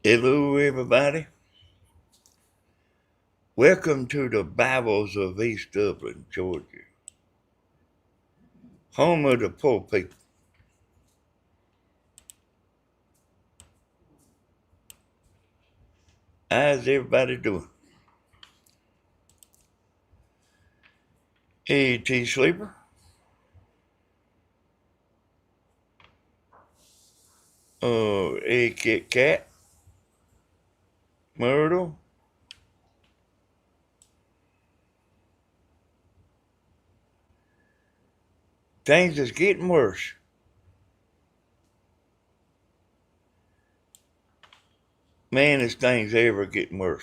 Hello, everybody. Welcome to the Bibles of East Dublin, Georgia, home of the poor people. How's everybody doing? Hey, T Sleeper. Hey, Kit Kat. Myrtle. Things is getting worse. Man, this thing's ever getting worse.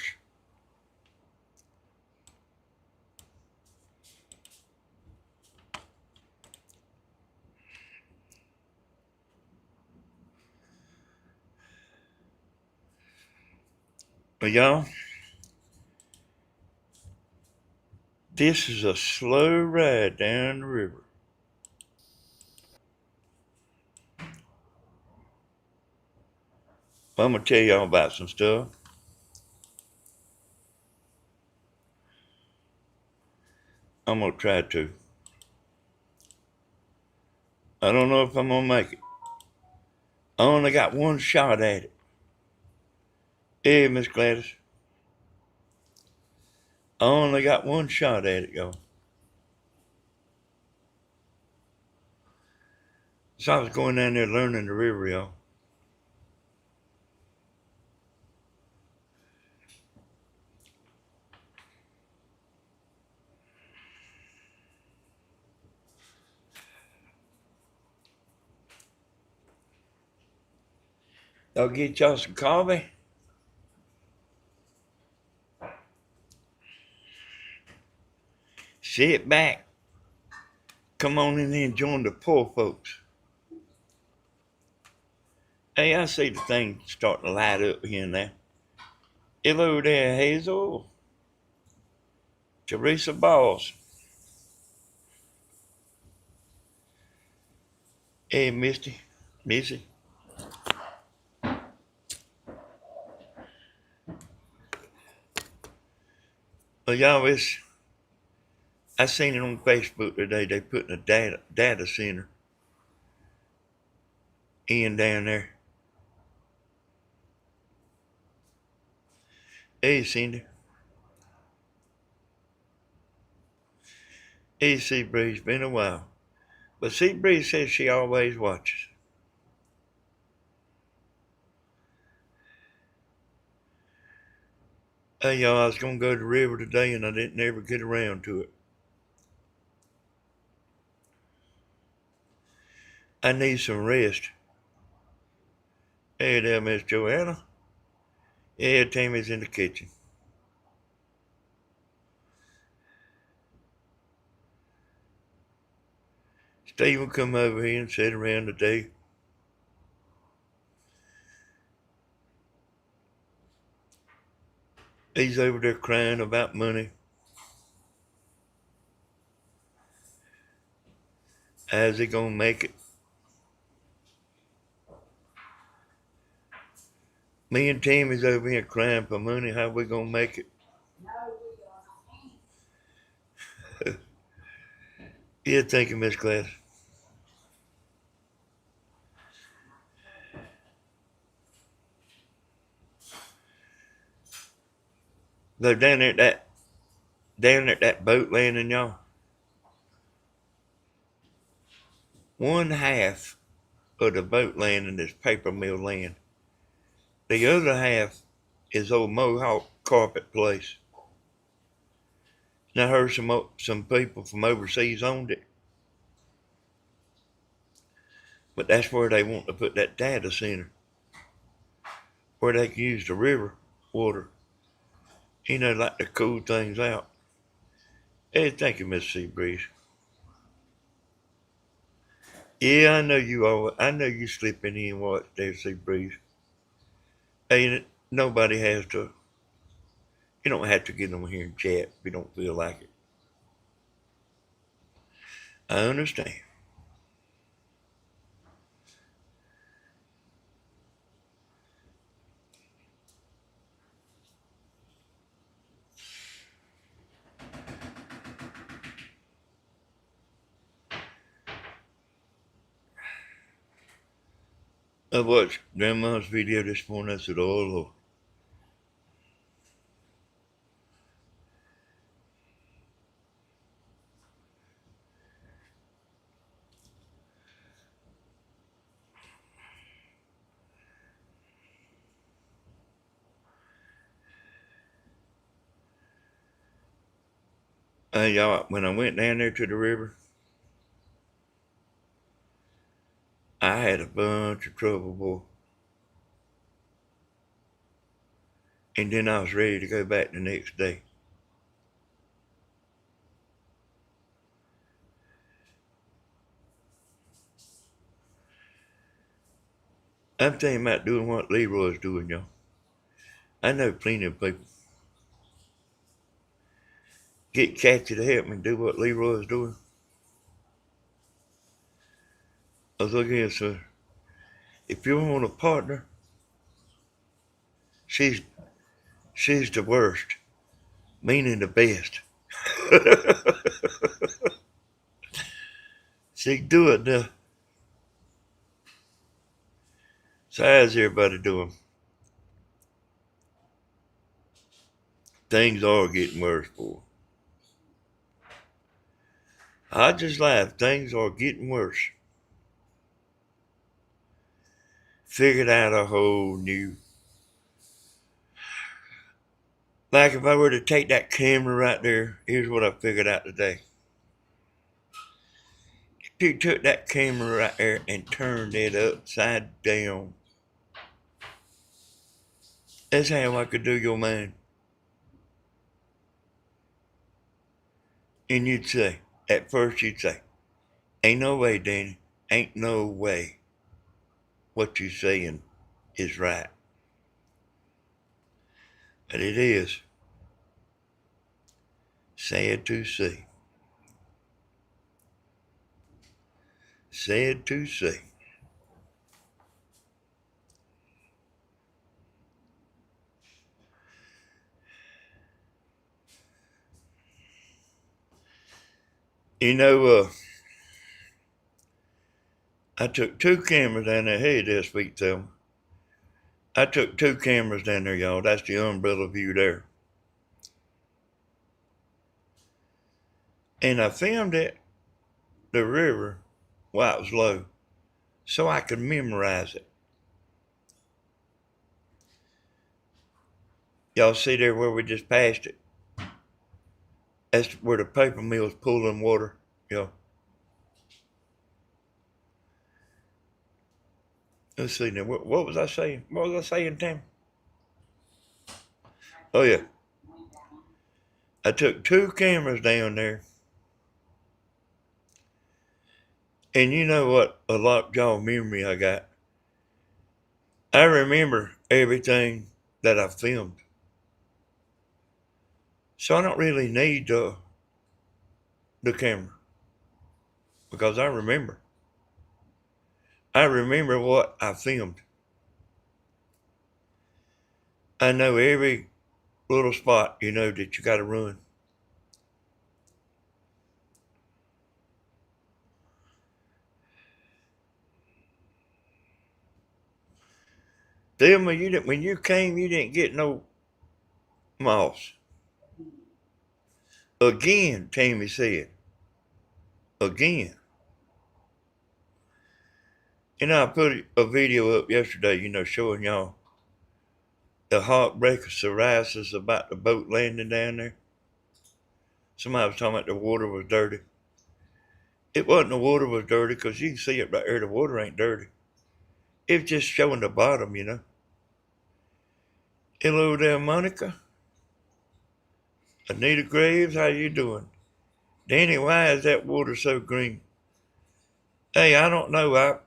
But y'all, this is a slow ride down the river. I'm going to tell y'all about some stuff. I'm going to try to. I don't know if I'm going to make it. I only got one shot at it. Hey, Miss Gladys. I only got one shot at it, y'all. So I was going down there learning the river, y'all. I'll get y'all some coffee. Sit back. Come on in here and join the poor folks. Hey, I see the thing starting to light up here now. Hello there, Hazel. Teresa Balls. Hey, Misty. Missy. Well, y'all, I seen it on Facebook today. They putting a data center in down there. Hey, Cindy. Hey, Seabreeze. Been a while. But Seabreeze says she always watches. Hey, y'all, I was going to go to the river today and I didn't ever get around to it. I need some rest. Hey there, Miss Joanna. Yeah, Tammy's in the kitchen. Steve will come over here and sit around today. He's over there crying about money. How's he gonna make it? Me and Tammy's over here crying for money. How we gonna make it? Yeah, thank you, Miss Glass. They're down at that boat landing, y'all. One half of the boat landing is paper mill land. The other half is old Mohawk carpet place. And I heard some people from overseas owned it. But that's where they want to put that data center, where they can use the river water, like to cool things out. Hey, thank you, Miss Seabreeze. Yeah, I know you slip in here and watch there, Seabreeze. Hey, nobody has to. You don't have to get on here and chat if you don't feel like it. I understand. I watched Grandma's video this morning. I said, oh, Lord. Y'all, when I went down there to the river, I had a bunch of trouble, boy. And then I was ready to go back the next day. I'm thinking about doing what Leroy's doing, y'all. I know plenty of people. Get Kathy to help me do what Leroy's doing. I was looking at her. If you want a partner, she's the worst, meaning the best. She can do it now. So how's everybody doing? Things are getting worse, boy. I just laughed. Things are getting worse. Figured out a whole new. Like if I were to take that camera right there, here's what I figured out today. She took that camera right there and turned it upside down. That's how I could do your mind. And you'd say, at first you'd say, ain't no way, Danny. Ain't no way what you're saying is right. But it is. Sad to say. Sad to say. You know, I took 2 cameras down there. Hey, there, sweet Thelma. I took 2 cameras down there, y'all. That's the umbrella view there. And I filmed it, the river, while it was low, so I could memorize it. Y'all see there where we just passed it? That's where the paper mill's pulling water, y'all. Let's see now. What was I saying? What was I saying, Tim? Oh, yeah. I took 2 cameras down there. And you know what? A lot of y'all memory I got. I remember everything that I filmed. So I don't really need the camera because I remember. I remember what I filmed. I know every little spot, that you got to run. Thelma, when you came, you didn't get no moss. Again, Tammy said. Again. And I put a video up yesterday, showing y'all the heartbreak of psoriasis about the boat landing down there. Somebody was talking about the water was dirty. It wasn't the water was dirty because you can see it right there. The water ain't dirty. It's just showing the bottom. Hello there, Monica. Anita Graves, how you doing? Danny, why is that water so green? Hey, I don't know.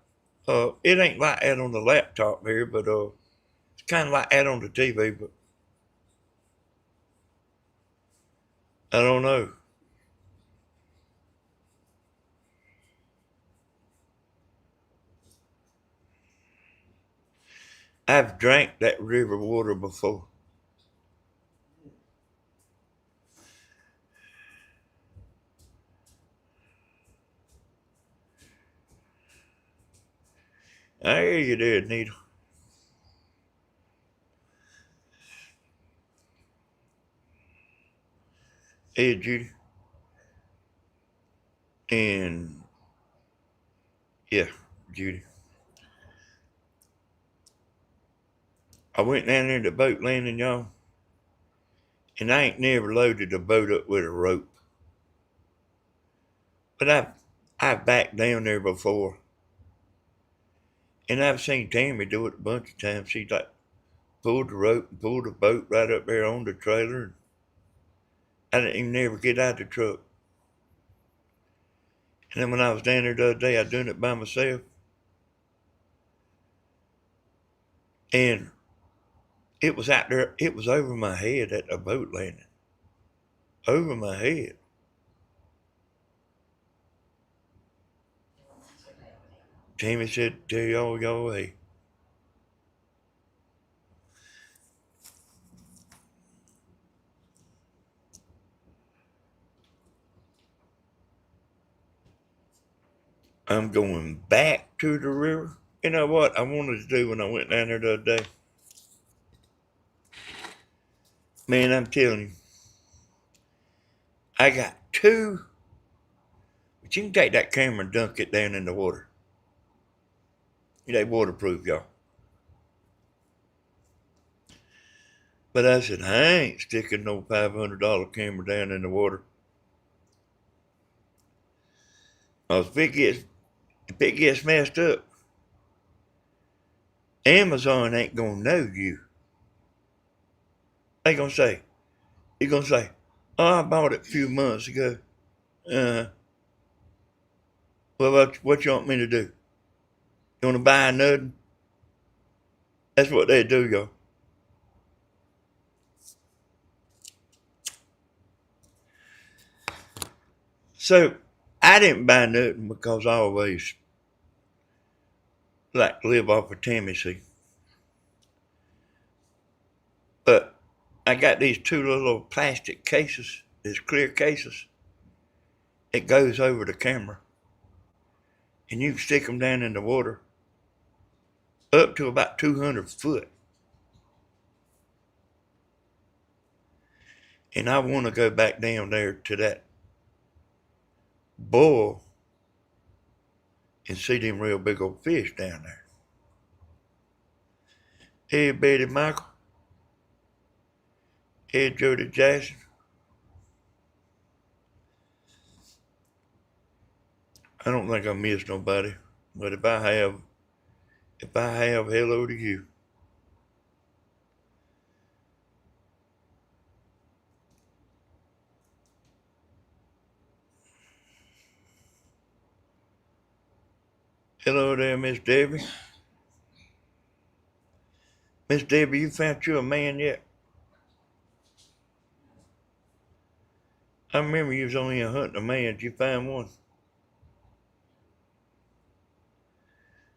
It ain't like that on the laptop here, but it's kind of like that on the TV. But I don't know. I've drank that river water before. I hear you there, Needle. Hey, Judy. And yeah, Judy. I went down there to the boat landing, y'all, and I ain't never loaded a boat up with a rope. But I've backed down there before. And I've seen Tammy do it a bunch of times. She's like pulled the rope and pulled the boat right up there on the trailer. And I didn't even never get out of the truck. And then when I was down there the other day, I was doing it by myself. And it was out there, it was over my head at the boat landing. Over my head. Tammy said, tell y'all go away. I'm going back to the river. You know what I wanted to do when I went down there the other day? Man, I'm telling you, I got two, but you can take that camera and dunk it down in the water. It ain't waterproof, y'all. But I said, I ain't sticking no $500 camera down in the water. If it gets messed up, Amazon ain't gonna know you. They gonna say, you're gonna say, oh, I bought it a few months ago. Well, what you want me to do? You wanna buy nothing? That's what they do, y'all. So I didn't buy nothing because I always like to live off of Tammy seed. But I got these two little plastic cases, these clear cases. It goes over the camera. And you can stick them down in the water up to about 200 foot. And I want to go back down there to that boil and see them real big old fish down there. Hey, Betty Michael. Hey, Jody Jackson. I don't think I missed nobody, but if I have, hello to you. Hello there, Miss Debbie. Miss Debbie, you found you a man yet? I remember you was only hunting a man. Did you find one?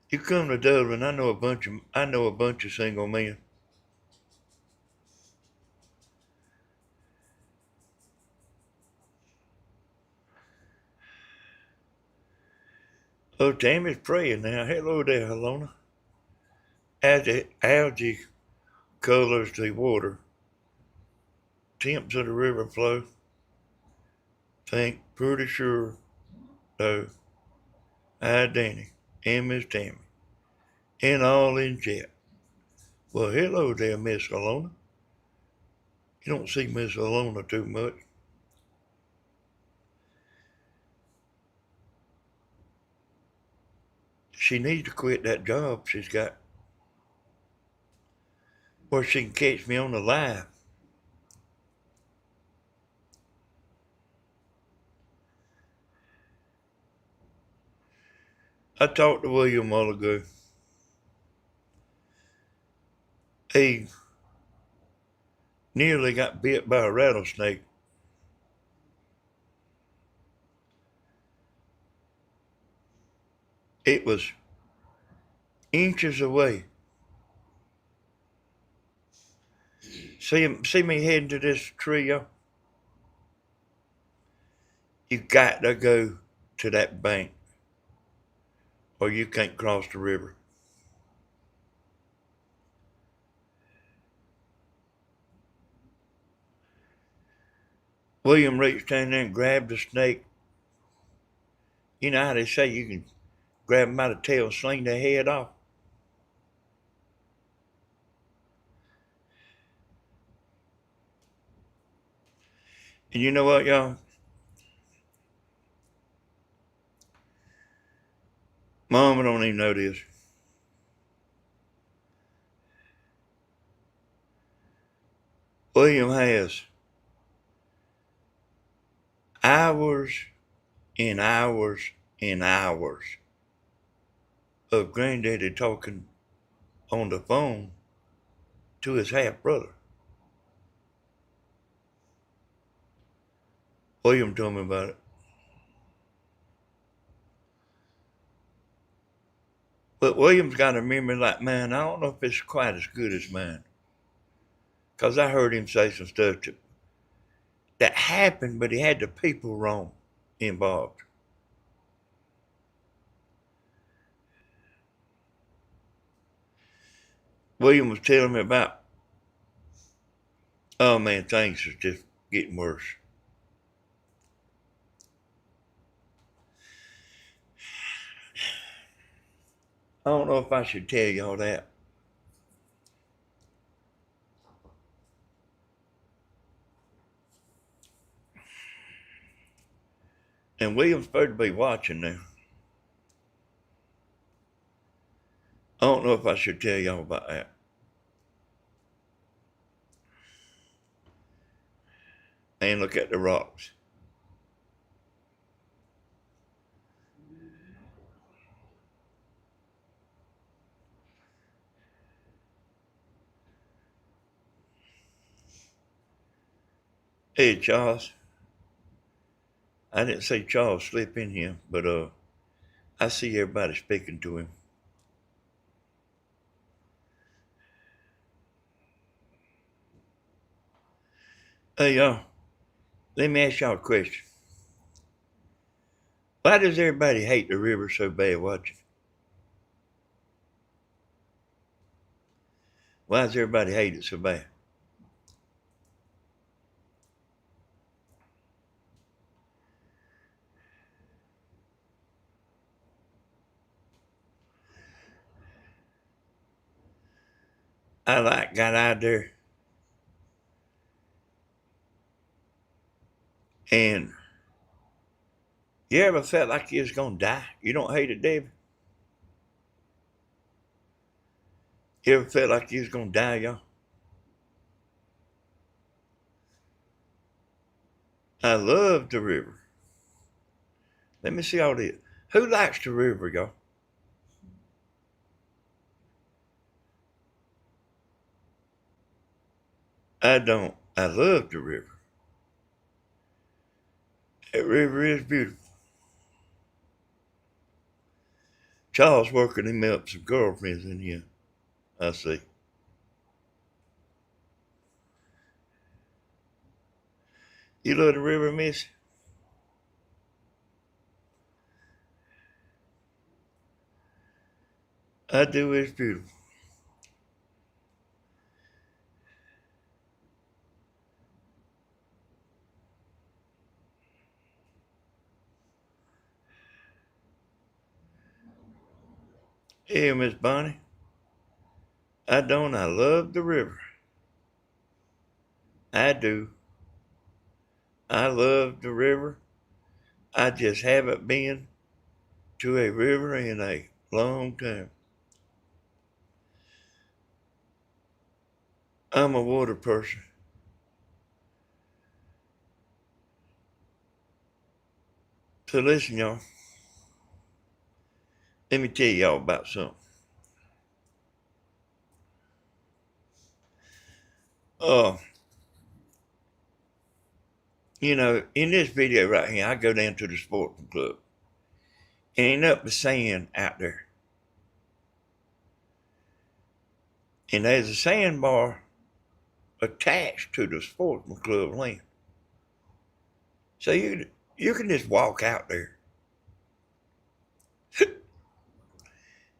You come to Dublin. I know a bunch of single men. Oh, Tammy's praying now. Hello there, Helena. As the algae colors the water, temps of the river flow. Think pretty sure, though, I Danny and Miss Tammy, and all in jet. Well, hello there, Miss Helena. You don't see Miss Helena too much. She needs to quit that job she's got where she can catch me on the live. I talked to William a while ago. He nearly got bit by a rattlesnake. It was inches away. See me heading to this tree, y'all? You got to go to that bank or you can't cross the river. William reached down there and grabbed the snake. You know how they say you can grab them by the tail and sling their head off? And you know what, y'all? Mama don't even know this. William has hours and hours and hours of Granddaddy talking on the phone to his half brother. William told me about it. But William's got a memory like mine. I don't know if it's quite as good as mine. Because I heard him say some stuff that happened, but he had the people wrong involved. William was telling me about, oh man, things are just getting worse. I don't know if I should tell y'all that. And William's supposed to be watching now. I don't know if I should tell y'all about that. And look at the rocks. Hey, Charles. I didn't say Charles slip in here, but I see everybody speaking to him. Hey, y'all, let me ask y'all a question. Why does everybody hate the river so bad? Watch it. Why does everybody hate it so bad? I got out there and you ever felt like you was gonna die? You don't hate it, David? You ever felt like you was gonna die, y'all? I love the river. Let me see all this. Who likes the river, y'all? I don't. I love the river. That river is beautiful. Charles working him up some girlfriends in here. I see. You love the river, miss? I do. It's beautiful. Hey, Miss Bonnie. I don't. I love the river. I do. I love the river. I just haven't been to a river in a long time. I'm a water person. So listen, y'all. Let me tell y'all about something. Uh, in this video right here, I go down to the sporting club and end up with sand out there. And there's a sandbar attached to the sporting club land. So you can just walk out there.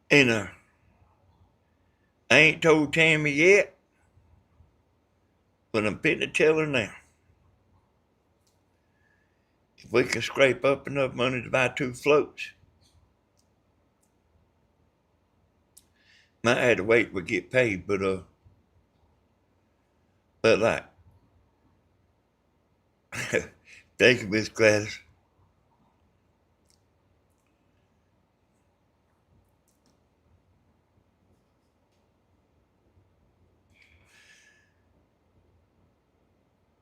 And I ain't told Tammy yet, but I'm fitting to tell her now. If we can scrape up enough money to buy 2 floats, might have to wait to get paid, but like, thank you, Miss Gladys.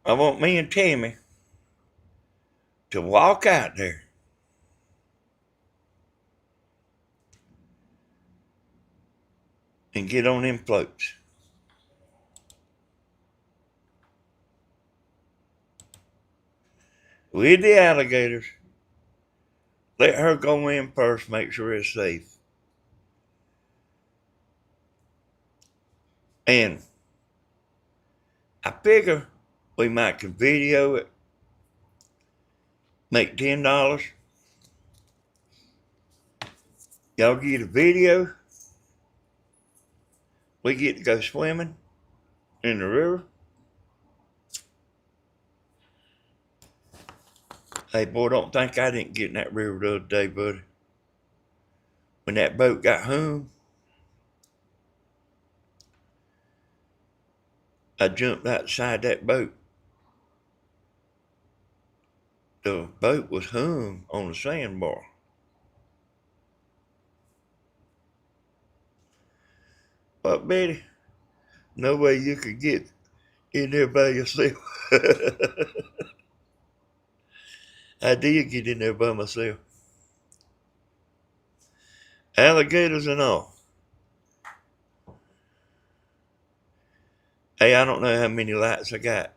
I want me and Tammy to walk out there and get on them floats. With the alligators. Let her go in first, make sure it's safe. And I figure we might can video it, make $10. Y'all get a video. We get to go swimming in the river. Hey, boy, don't think I didn't get in that river the other day, buddy. When that boat got home, I jumped outside that boat. The boat was hung on a sandbar. But Betty, no way you could get in there by yourself. I did get in there by myself. Alligators and all. Hey, I don't know how many lights I got.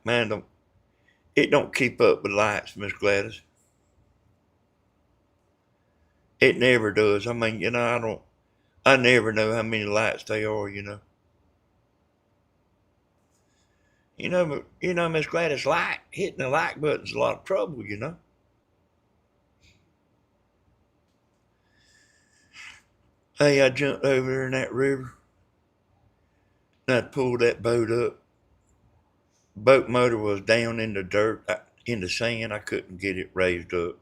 It don't keep up with lights, Miss Gladys. It never does. I mean, I never know how many lights they are, Miss Gladys, hitting the like button's a lot of trouble. Hey, I jumped over there in that river and I pulled that boat up. Boat motor was down in the dirt, in the sand. I couldn't get it raised up.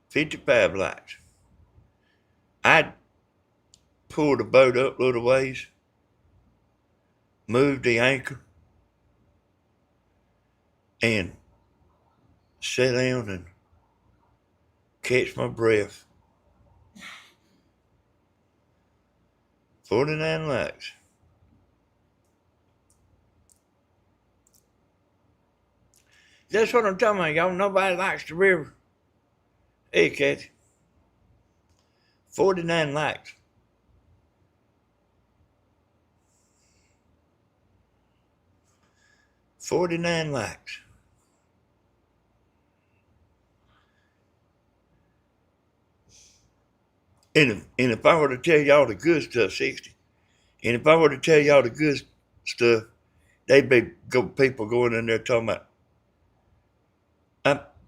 55 lights. I pulled the boat up a little ways, moved the anchor, and sat down and catch my breath. 49 lights. That's what I'm talking about, y'all. Nobody likes the river. Hey, Kathy. 49 lights. $49 likes. And if I were to tell y'all the good stuff, 60. And if I were to tell y'all the good stuff, they'd be people going in there talking about,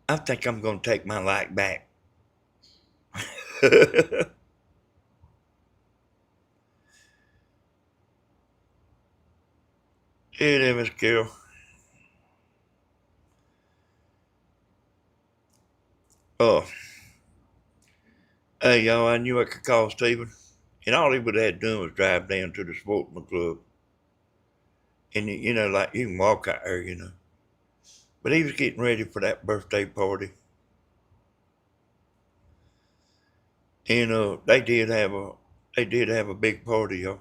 I think I'm going to take my like back. Hey there, Miss Carol. Oh, hey, y'all, I knew I could call Stephen. And all he would have done was drive down to the sportsman club. And, like you can walk out there. But he was getting ready for that birthday party. And they did have a big party, y'all.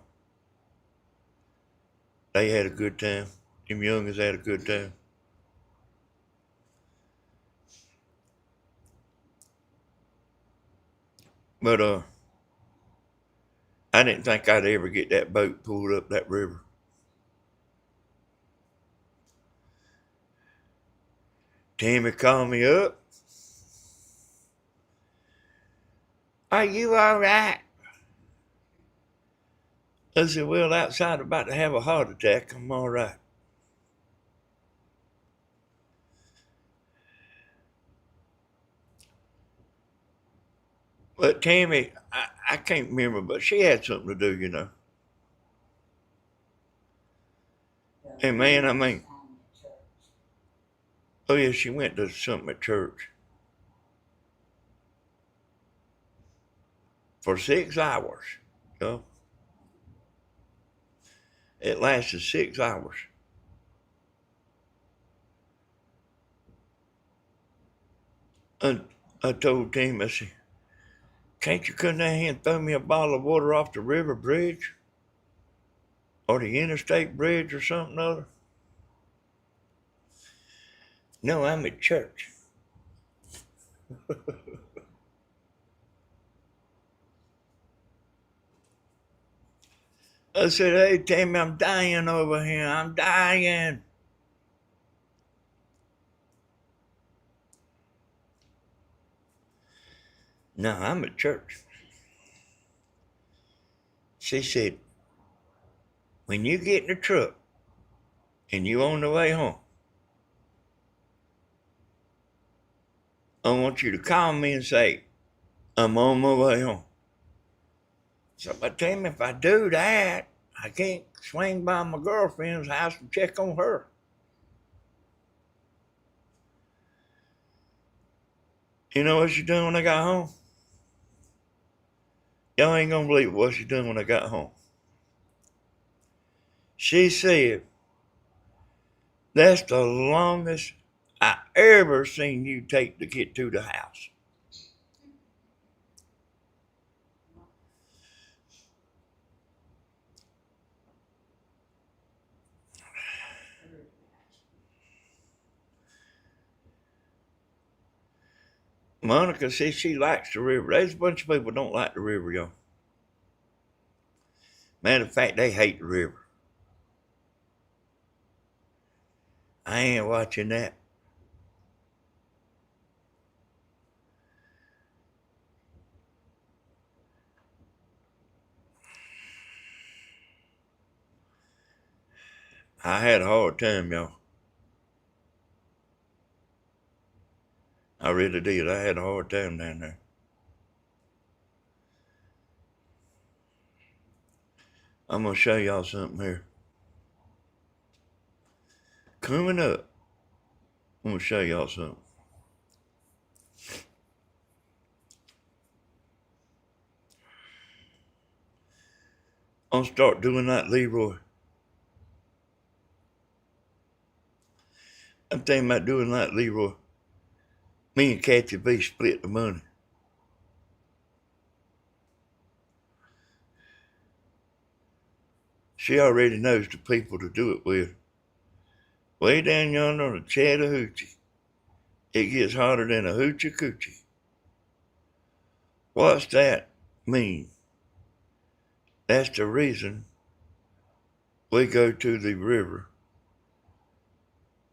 They had a good time. Them youngins had a good time. But I didn't think I'd ever get that boat pulled up that river. Tammy called me up. Are you all right? I said, well, outside about to have a heart attack, I'm all right. But Tammy, I can't remember, but she had something to do. Hey man, I mean, oh yeah, she went to something at church for 6 hours. You know, it lasted 6 hours. And I told Tim, I said, can't you come down here and throw me a bottle of water off the river bridge or the interstate bridge or something other? No, I'm at church. I said, hey, Tammy, I'm dying over here. I'm dying. No, I'm at church. She said, when you get in the truck and you on the way home, I want you to call me and say, I'm on my way home. So, but Tammy, if I do that, I can't swing by my girlfriend's house and check on her. You know what she done when I got home? Y'all ain't gonna believe what she done when I got home. She said, that's the longest I ever seen you take to get to the house. Monica says she likes the river. There's a bunch of people don't like the river, y'all. Matter of fact, they hate the river. I ain't watching that. I had a hard time, y'all. I really did. I had a hard time down there. I'm gonna show y'all something here. Coming up, I'm gonna show y'all something. I'm gonna start doing that, Leroy. I'm thinking about doing that, Leroy. Me and Kathy B split the money. She already knows the people to do it with. Way down yonder on the Chattahoochee, it gets hotter than a hoochie coochie. What's that mean? That's the reason we go to the river.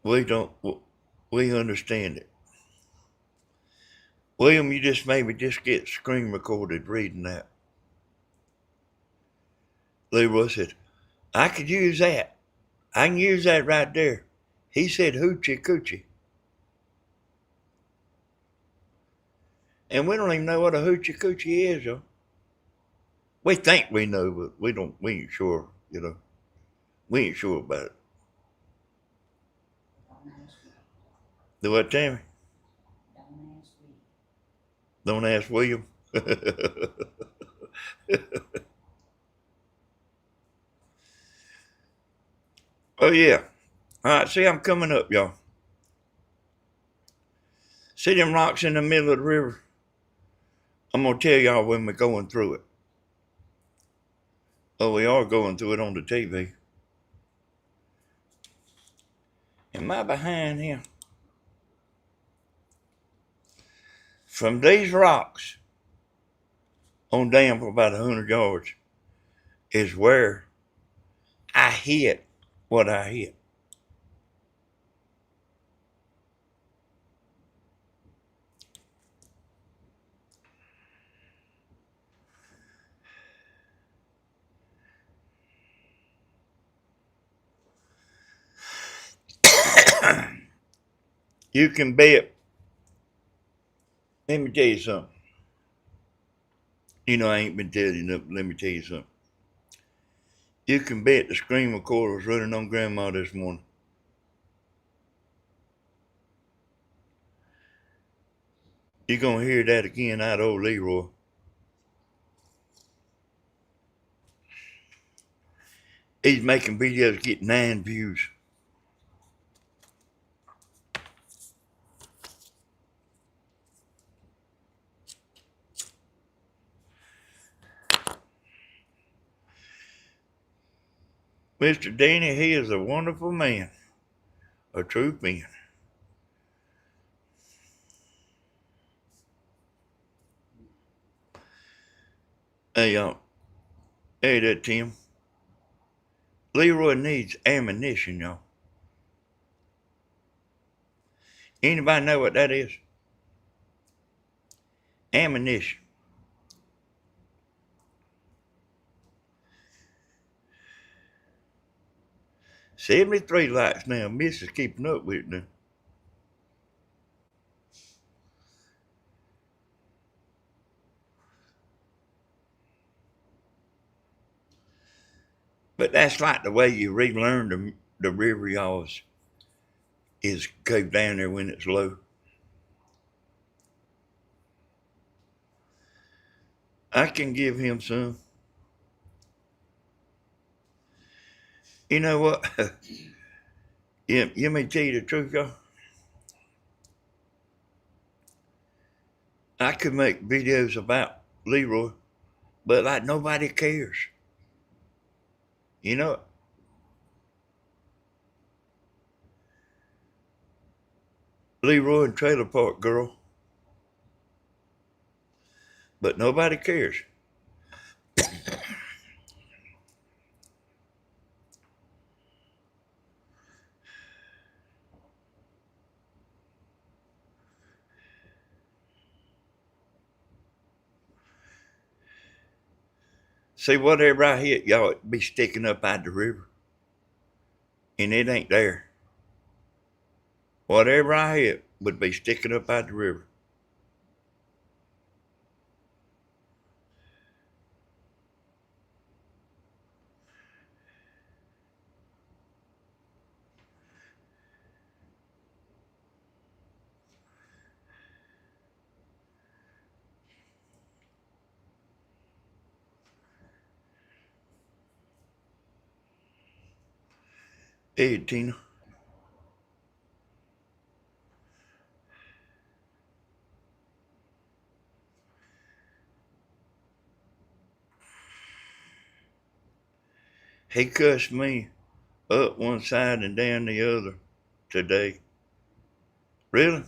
We understand it. William, you just made me just get screen recorded reading that. Leroy said, I could use that. I can use that right there. He said hoochie coochie. And we don't even know what a hoochie coochie is, though. We think we know, but we ain't sure, you know. We ain't sure about it. Do what, Tammy? Don't ask William. Oh, yeah. All right, see, I'm coming up, y'all. See them rocks in the middle of the river? I'm going to tell y'all when we're going through it. Oh, we are going through it on the TV. Am I behind here? From these rocks on down for about 100 yards is where I hit what I hit. You can bet. Let me tell you something. You know, I ain't been telling you nothing. Let me tell you something. You can bet the screen recorder was running on Grandma this morning. You're gonna hear that again out of old Leroy. He's making videos get 9 views. Mr. Danny, he is a wonderful man. A true man. Hey, hey there, Tim. Leroy needs ammunition, y'all. Anybody know what that is? Ammunition. $73 likes now. Miss is keeping up with it now. But that's like the way you relearn the river, y'all, is go down there when it's low. I can give him some. You know what? You may tell you the truth, y'all. I could make videos about Leroy, but like nobody cares. You know, Leroy and Trailer Park Girl, but nobody cares. See, whatever I hit, y'all be sticking up out the river, and it ain't there. Whatever I hit would be sticking up out the river. Hey, Tina. He cussed me up one side and down the other today. Really?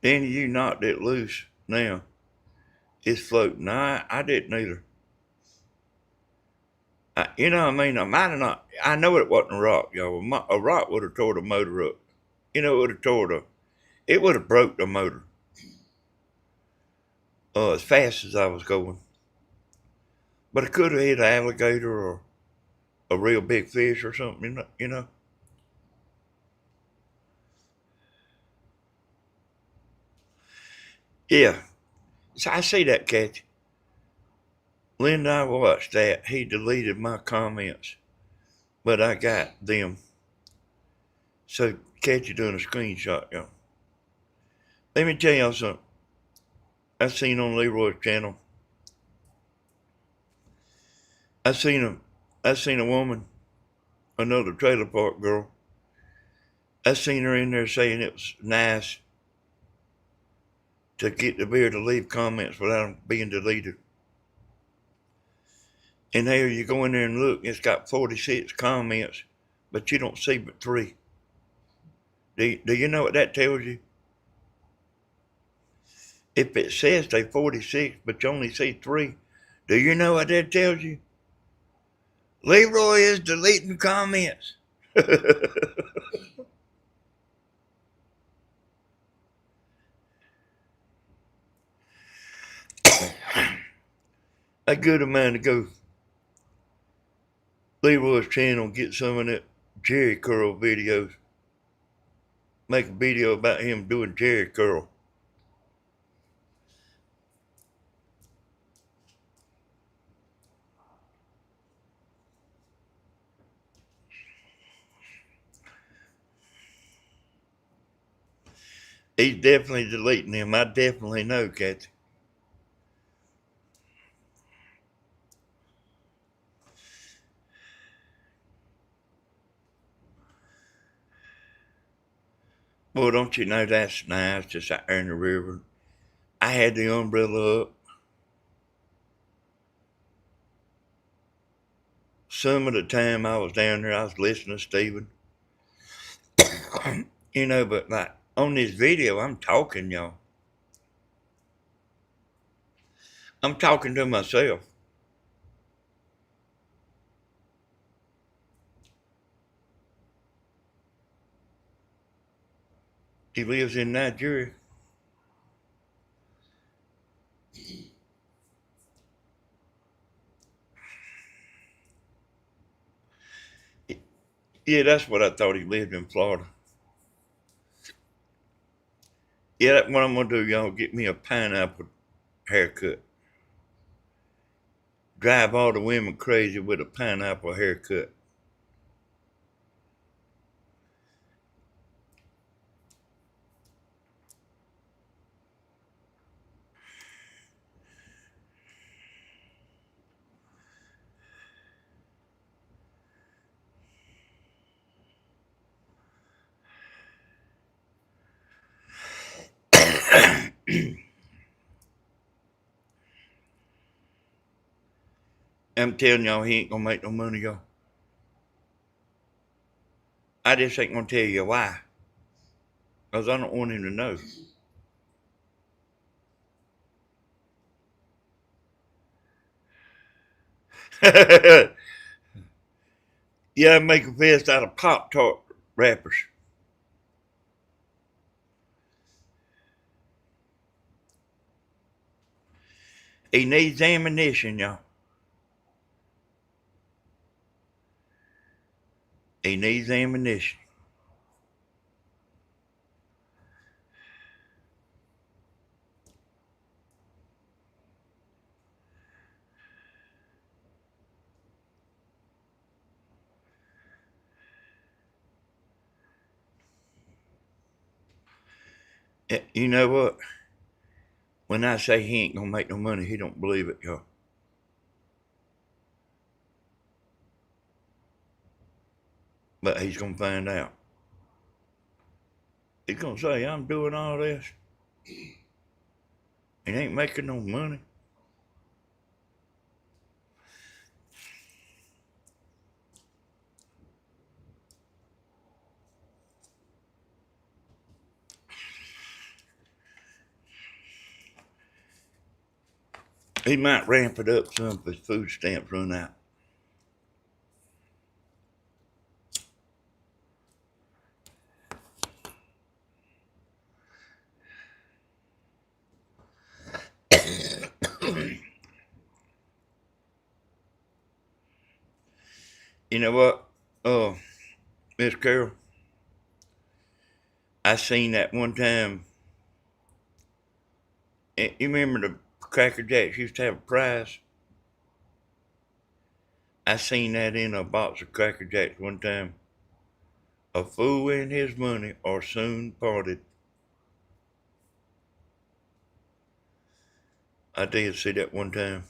Then you knocked it loose now. It's floating. I didn't either. You know what I mean? I might have not. I know it wasn't a rock, y'all. A rock would have tore the motor up. You know, it would have it would have broke the motor. As fast as I was going. But it could have hit an alligator or a real big fish or something, you know. Yeah. So I see that, Kathy. Linda, I watched that. He deleted my comments, but I got them. So Kathy doing a screenshot, y'all. Let me tell y'all something. I seen on Leroy's channel. I seen a woman, another trailer park girl. I seen her in there saying it was nice to get the beer to leave comments without them being deleted. And here you go in there and look, it's got 46 comments, but you don't see but 3. Do you know what that tells you? If it says they 46, but you only see 3, do you know what that tells you? Leroy is deleting comments. A good amount to go Leroy's channel, get some of that Jerry curl videos. Make a video about him doing Jerry curl. He's definitely deleting them. I definitely know, Kathy. Boy, don't you know that's nice, just out there in the river. I had the umbrella up. Some of the time I was down there, I was listening to Stephen. But like on this video, I'm talking, y'all. I'm talking to myself. He lives in Nigeria. Yeah, that's what I thought. He lived in Florida. Yeah, that's what I'm gonna do, y'all. Get me a pineapple haircut. Drive all the women crazy with a pineapple haircut. I'm telling y'all, he ain't gonna make no money, y'all. I just ain't gonna tell you why, cause I don't want him to know. Yeah, I make a vest out of Pop-Tart wrappers. He needs ammunition, y'all. He needs ammunition. You know what? When I say he ain't gonna make no money, he don't believe it, y'all. But he's gonna find out. He's gonna say, I'm doing all this. He ain't making no money. He might ramp it up some if his food stamps run out. You know what? Miss Carol, I seen that one time. You remember the Cracker Jacks used to have a prize? I seen that in a box of Cracker Jacks one time. A fool and his money are soon parted. I did see that one time.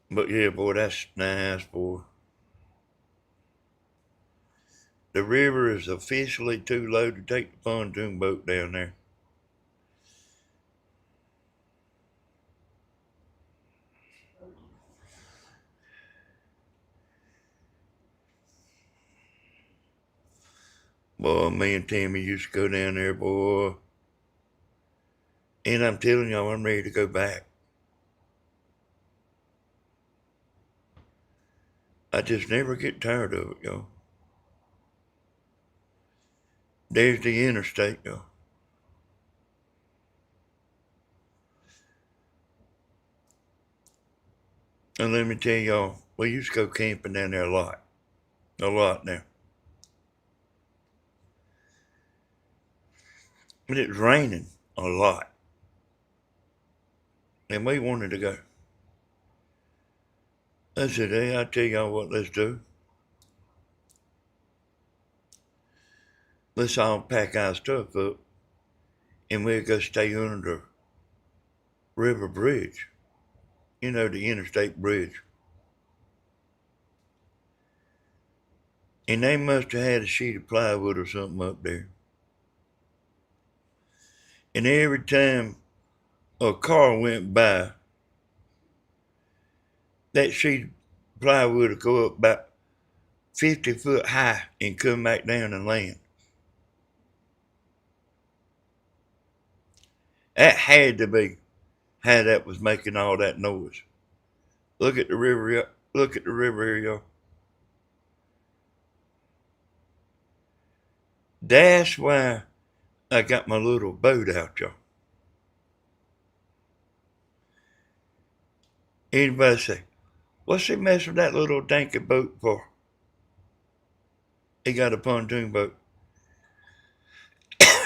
But yeah, boy, that's nice, boy. The river is officially too low to take the pontoon boat down there. Boy, me and Timmy used to go down there, boy. And I'm telling y'all, I'm ready to go back. I just never get tired of it, y'all. There's the interstate, y'all. And let me tell y'all, we used to go camping down there a lot. A lot now. But it was raining a lot. And we wanted to go. I said, hey, I tell y'all what, let's do. Let's all pack our stuff up and we'll go stay under the river bridge. You know, the interstate bridge. And they must have had a sheet of plywood or something up there. And every time a car went by, that sheet of plywood would go up about 50 foot high and come back down and land. That had to be how that was making all that noise. Look at the river. Look at the river here, y'all. That's why I got my little boat out, y'all. Anybody say, what's he messing with that little dinky boat for? He got a pontoon boat.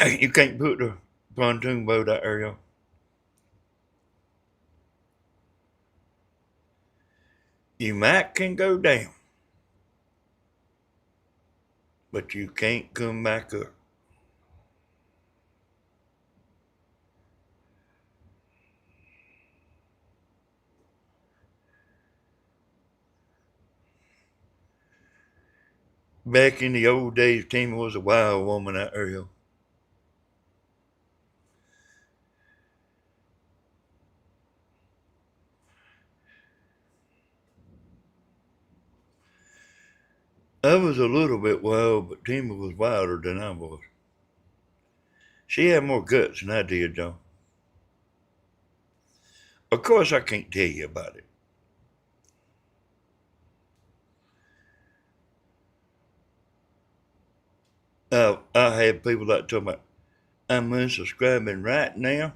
You can't put the pontoon boat out there, y'all. You might can go down, but you can't come back up. Back in the old days, Timmy was a wild woman out there, y'all. I was a little bit wild, but Timmy was wilder than I was. She had more guts than I did, though. Of course, I can't tell you about it. I had people that tell me, I'm unsubscribing right now,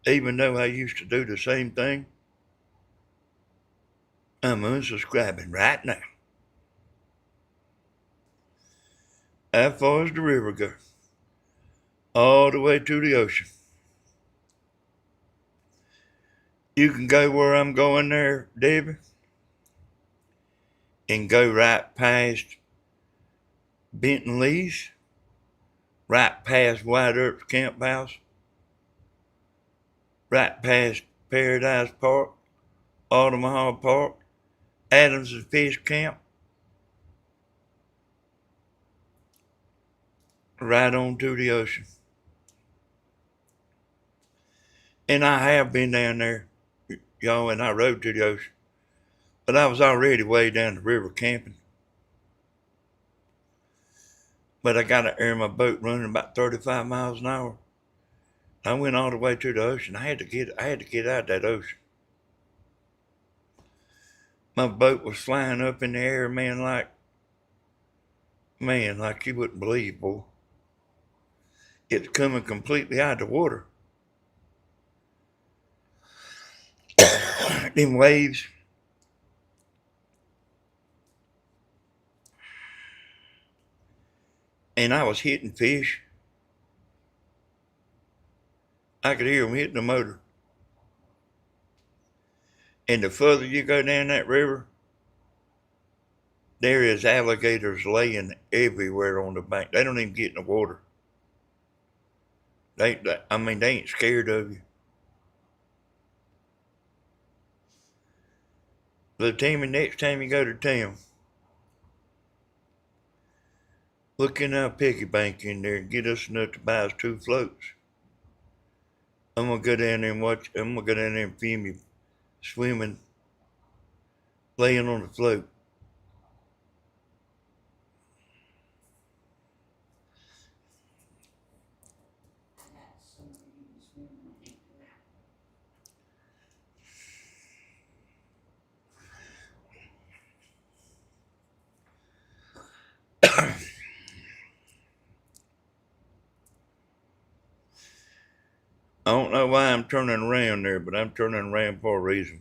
even though I used to do the same thing. I'm unsubscribing right now. As far as the river goes, all the way to the ocean. You can go where I'm going there, Debbie, and go right past Benton Lee's, right past White Earp's Camp House, right past Paradise Park, Omaha Park, Adams Fish Camp, right on to the ocean. And I have been down there, y'all, and I rode to the ocean. But I was already way down the river camping. But I got to air my boat running about 35 miles an hour. I went all the way to the ocean. I had to get out of that ocean. My boat was flying up in the air, like you wouldn't believe, boy. It's coming completely out of the water. Them waves. And I was hitting fish. I could hear them hitting the motor. And the further you go down that river, there is alligators laying everywhere on the bank. They don't even get in the water. They ain't scared of you. But Timmy, next time you go to town, look in our piggy bank in there and get us enough to buy us 2 floats. I'm gonna go down there and watch. I'm gonna go down there and film you swimming, laying on the float. I don't know why I'm turning around there, but I'm turning around for a reason.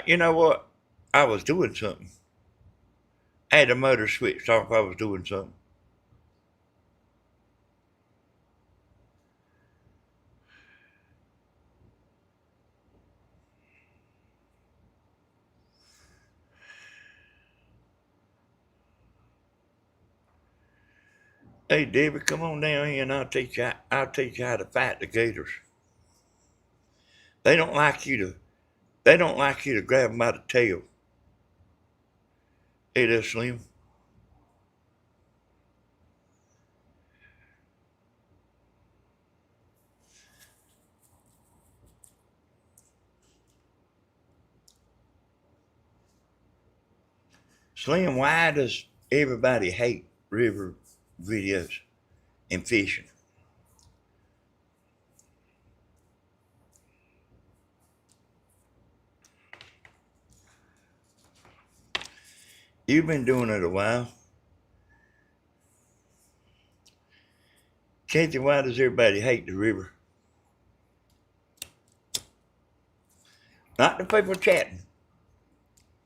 You know what? I was doing something. I had the motor switched off. I was doing something. Hey, David, come on down here and I'll teach you how to fight the gators. They don't like you to, they don't like you to grab them by the tail. Hey there, Slim. Slim, why does everybody hate river videos and fishing? You've been doing it a while. Kathy, why does everybody hate the river? Not the people chatting.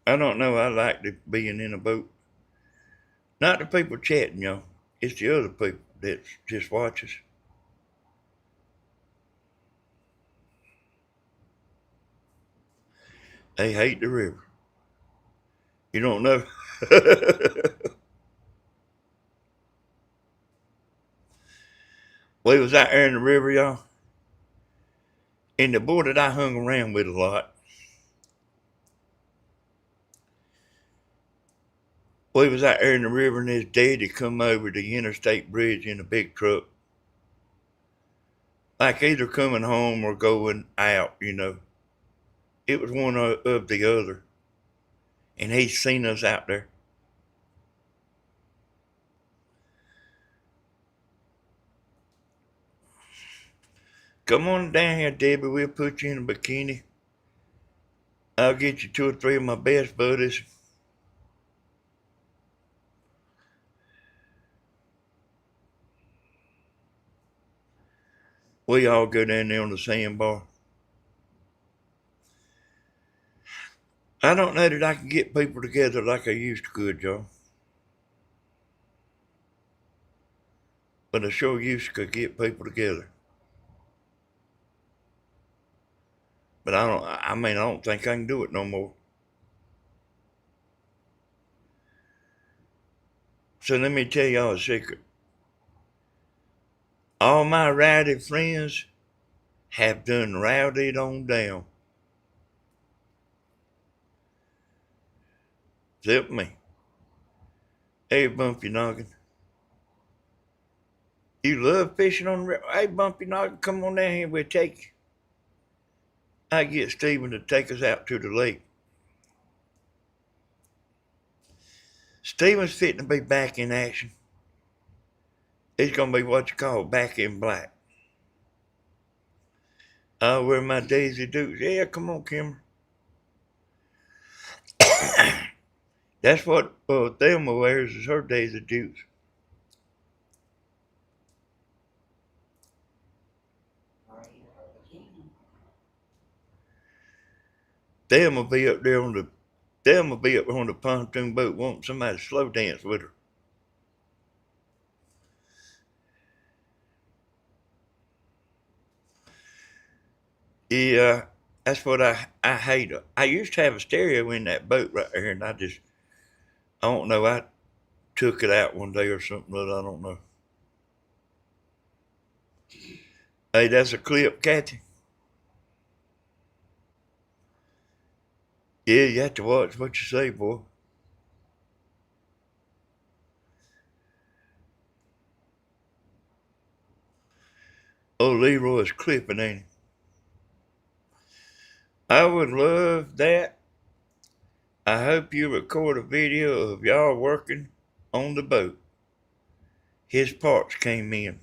I don't know. I like being in a boat. Not the people chatting, y'all. It's the other people that just watch us. They hate the river. You don't know. We was out there in the river, y'all. And the boy that I hung around with a lot, we was out there in the river and his daddy come over the interstate bridge in a big truck. Like either coming home or going out, you know. It was one of the other. And he seen us out there. Come on down here, Debbie. We'll put you in a bikini. I'll get you 2 or 3 of my best buddies. We all go down there on the sandbar. I don't know that I can get people together like I used to could, y'all. But I sure used to get people together. But I don't think I can do it no more. So let me tell y'all a secret. All my rowdy friends have done rowdied on down. Except me. Hey, Bumpy Noggin. You love fishing on the river? Hey, Bumpy Noggin, come on down here. We'll take you. I get Stephen to take us out to the lake. Stephen's fitting to be back in action. He's going to be what you call back in black. I'll wear my Daisy Dukes. Yeah, come on, Kimber. That's what Thelma wears is her Daisy Dukes. Thelma be up there on the pontoon boat wanting somebody to slow dance with her. Yeah, that's what I hate. I used to have a stereo in that boat right there, and I don't know, I took it out one day or something, but I don't know. Hey, that's a clip, Kathy. Yeah, you have to watch what you say, boy. Oh, Leroy's clipping, ain't he? I would love that. I hope you record a video of y'all working on the boat. His parts came in.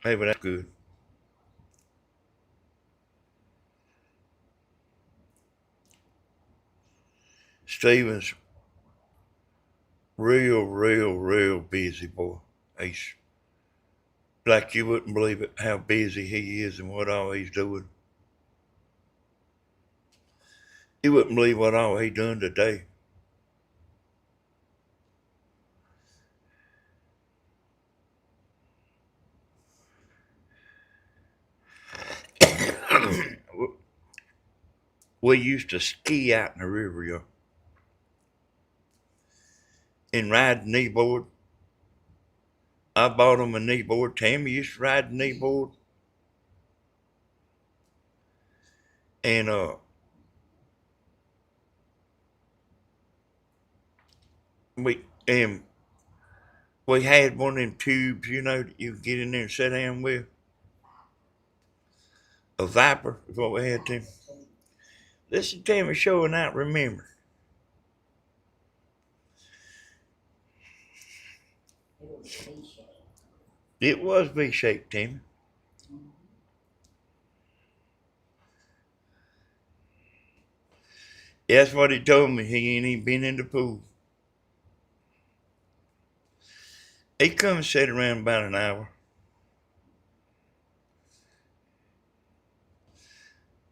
Hey, but that's good. Steven's real busy, boy. He's like you wouldn't believe it how busy he is and what all he's doing. You wouldn't believe what all he done today. We used to ski out in the river, y'all, and ride the kneeboard. I bought him a kneeboard. Tammy used to ride the kneeboard. And we and we had one of them tubes, that you get in there and sit down with. A Viper is what we had to. This is Tammy showing out, remember. It was V-shaped, Tammy. That's what he told me. He ain't even been in the pool. He come and sat around about an hour.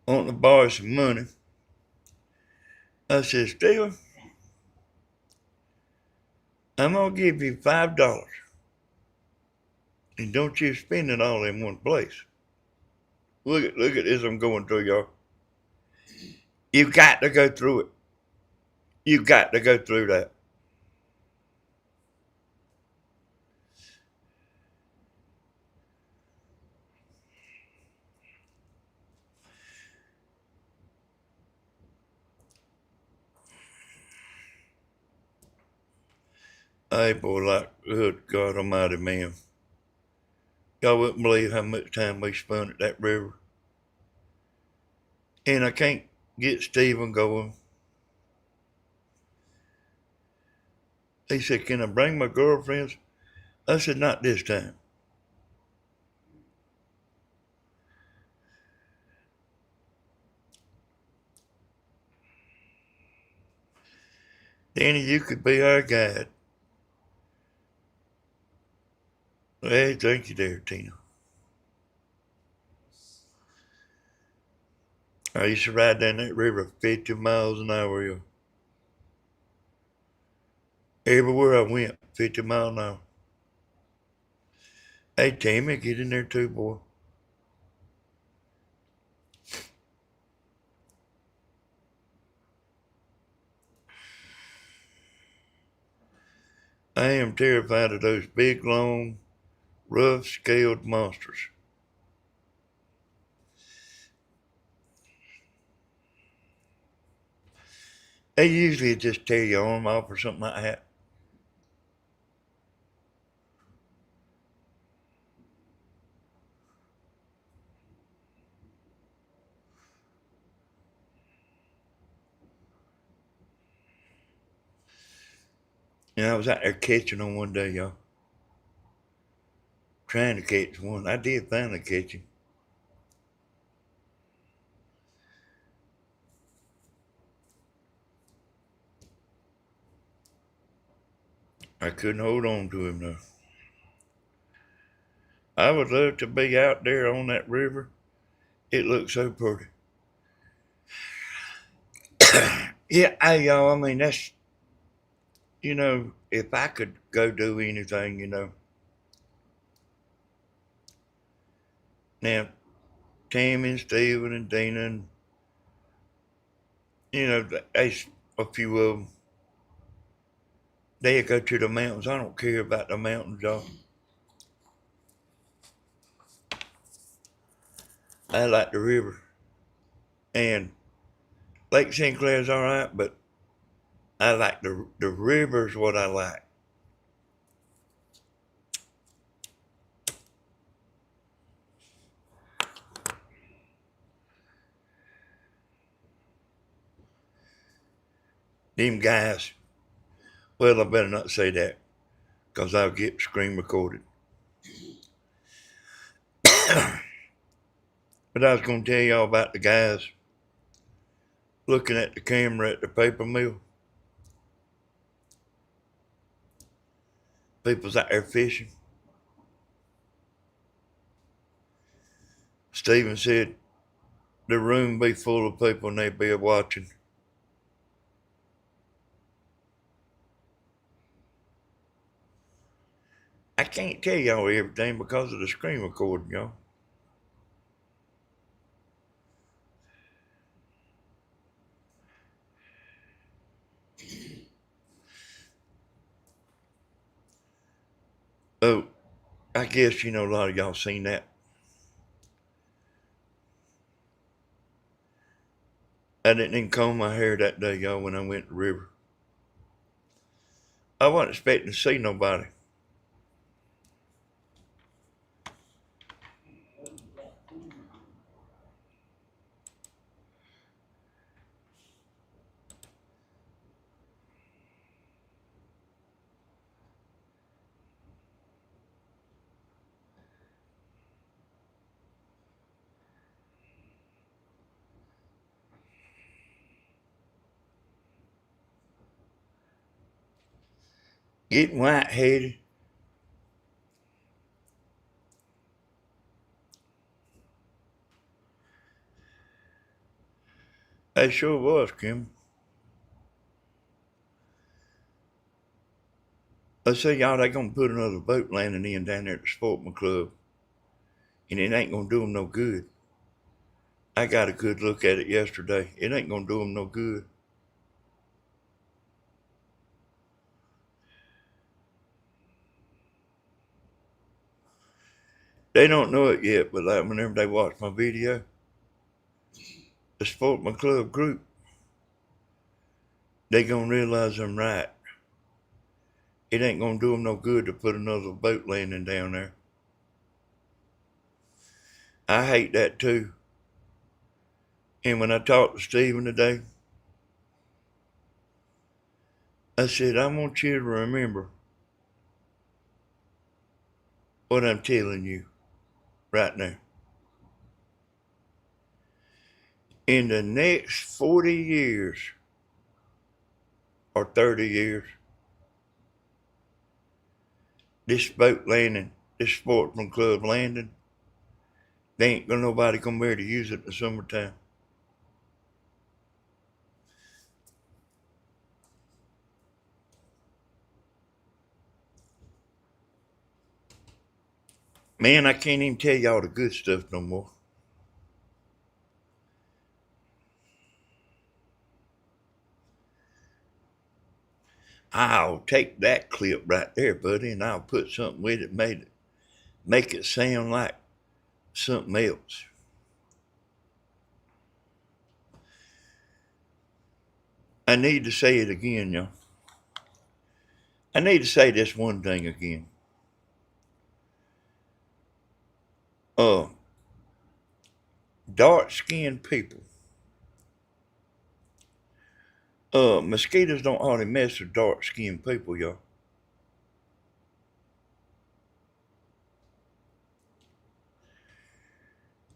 Want to borrow some money. I said, Steven, I'm gonna give you $5. And don't you spend it all in one place. Look at this I'm going through, y'all. You got to go through it. You got to go through that. Hey, boy, like, good God Almighty, man. Y'all wouldn't believe how much time we spent at that river. And I can't get Stephen going. He said, can I bring my girlfriends? I said, not this time. Danny, you could be our guide. Hey, thank you there, Tina. I used to ride down that river 50 miles an hour. Yo. Everywhere I went, 50 miles an hour. Hey, Tammy, get in there too, boy. I am terrified of those big, long, rough-scaled monsters. They usually just tear your arm off or something like that. I was out there catching them one day, y'all. Trying to catch one. I did finally catch him. I couldn't hold on to him though. I would love to be out there on that river. It looks so pretty. Yeah, y'all, I mean, that's, if I could go do anything. Now, Tammy and Steven and Dina and, there's a few of them. They go to the mountains. I don't care about the mountains, y'all. I like the river. And Lake St. Clair's all right, but I like the river's what I like. Them guys, well, I better not say that because I'll get screen recorded. But I was going to tell y'all about the guys looking at the camera at the paper mill. People's out there fishing. Steven said the room be full of people and they'd be watching. I can't tell y'all everything because of the screen recording, y'all. Oh, I guess, a lot of y'all seen that. I didn't even comb my hair that day, y'all, when I went to the river. I wasn't expecting to see nobody. Getting white-headed. They sure was, Kim. I say, y'all, they gonna put another boat landing in down there at the Sportsman Club, and it ain't gonna do them no good. I got a good look at it yesterday. It ain't gonna do them no good. They don't know it yet, but like whenever they watch my video, the Sportsman Club group, they gonna realize I'm right. It ain't gonna do them no good to put another boat landing down there. I hate that too. And when I talked to Stephen today, I said, I want you to remember what I'm telling you right now. In the next 40 years or 30 years, this boat landing, this Sportsman Club landing, they ain't gonna nobody gonna be able to use it in the summertime. Man, I can't even tell y'all the good stuff no more. I'll take that clip right there, buddy, and I'll put something with it, make it sound like something else. I need to say it again, y'all. I need to say this one thing again. Uh, dark-skinned people. Mosquitoes don't hardly mess with dark-skinned people, y'all.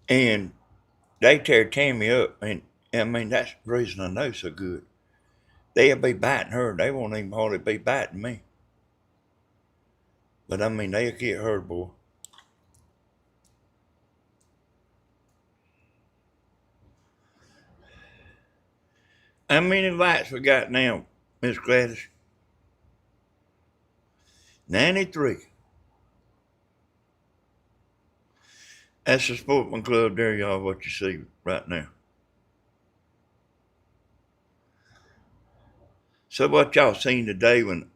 And they tear Tammy up, and I mean that's the reason I know so good. They'll be biting her, they won't even hardly be biting me. But I mean they'll get her, boy. How many lights we got now, Miss Gladys? 93. That's the Sportsman Club there, y'all, what you see right now. So what y'all seen today when,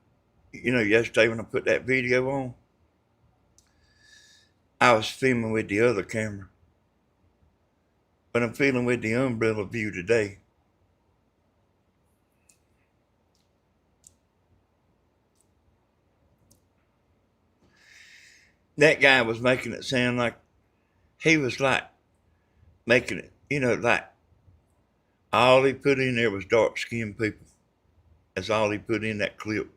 yesterday when I put that video on, I was filming with the other camera. But I'm filming with the umbrella view today. That guy was making it sound like he was like making it, like all he put in there was dark skinned people. That's all he put in that clip.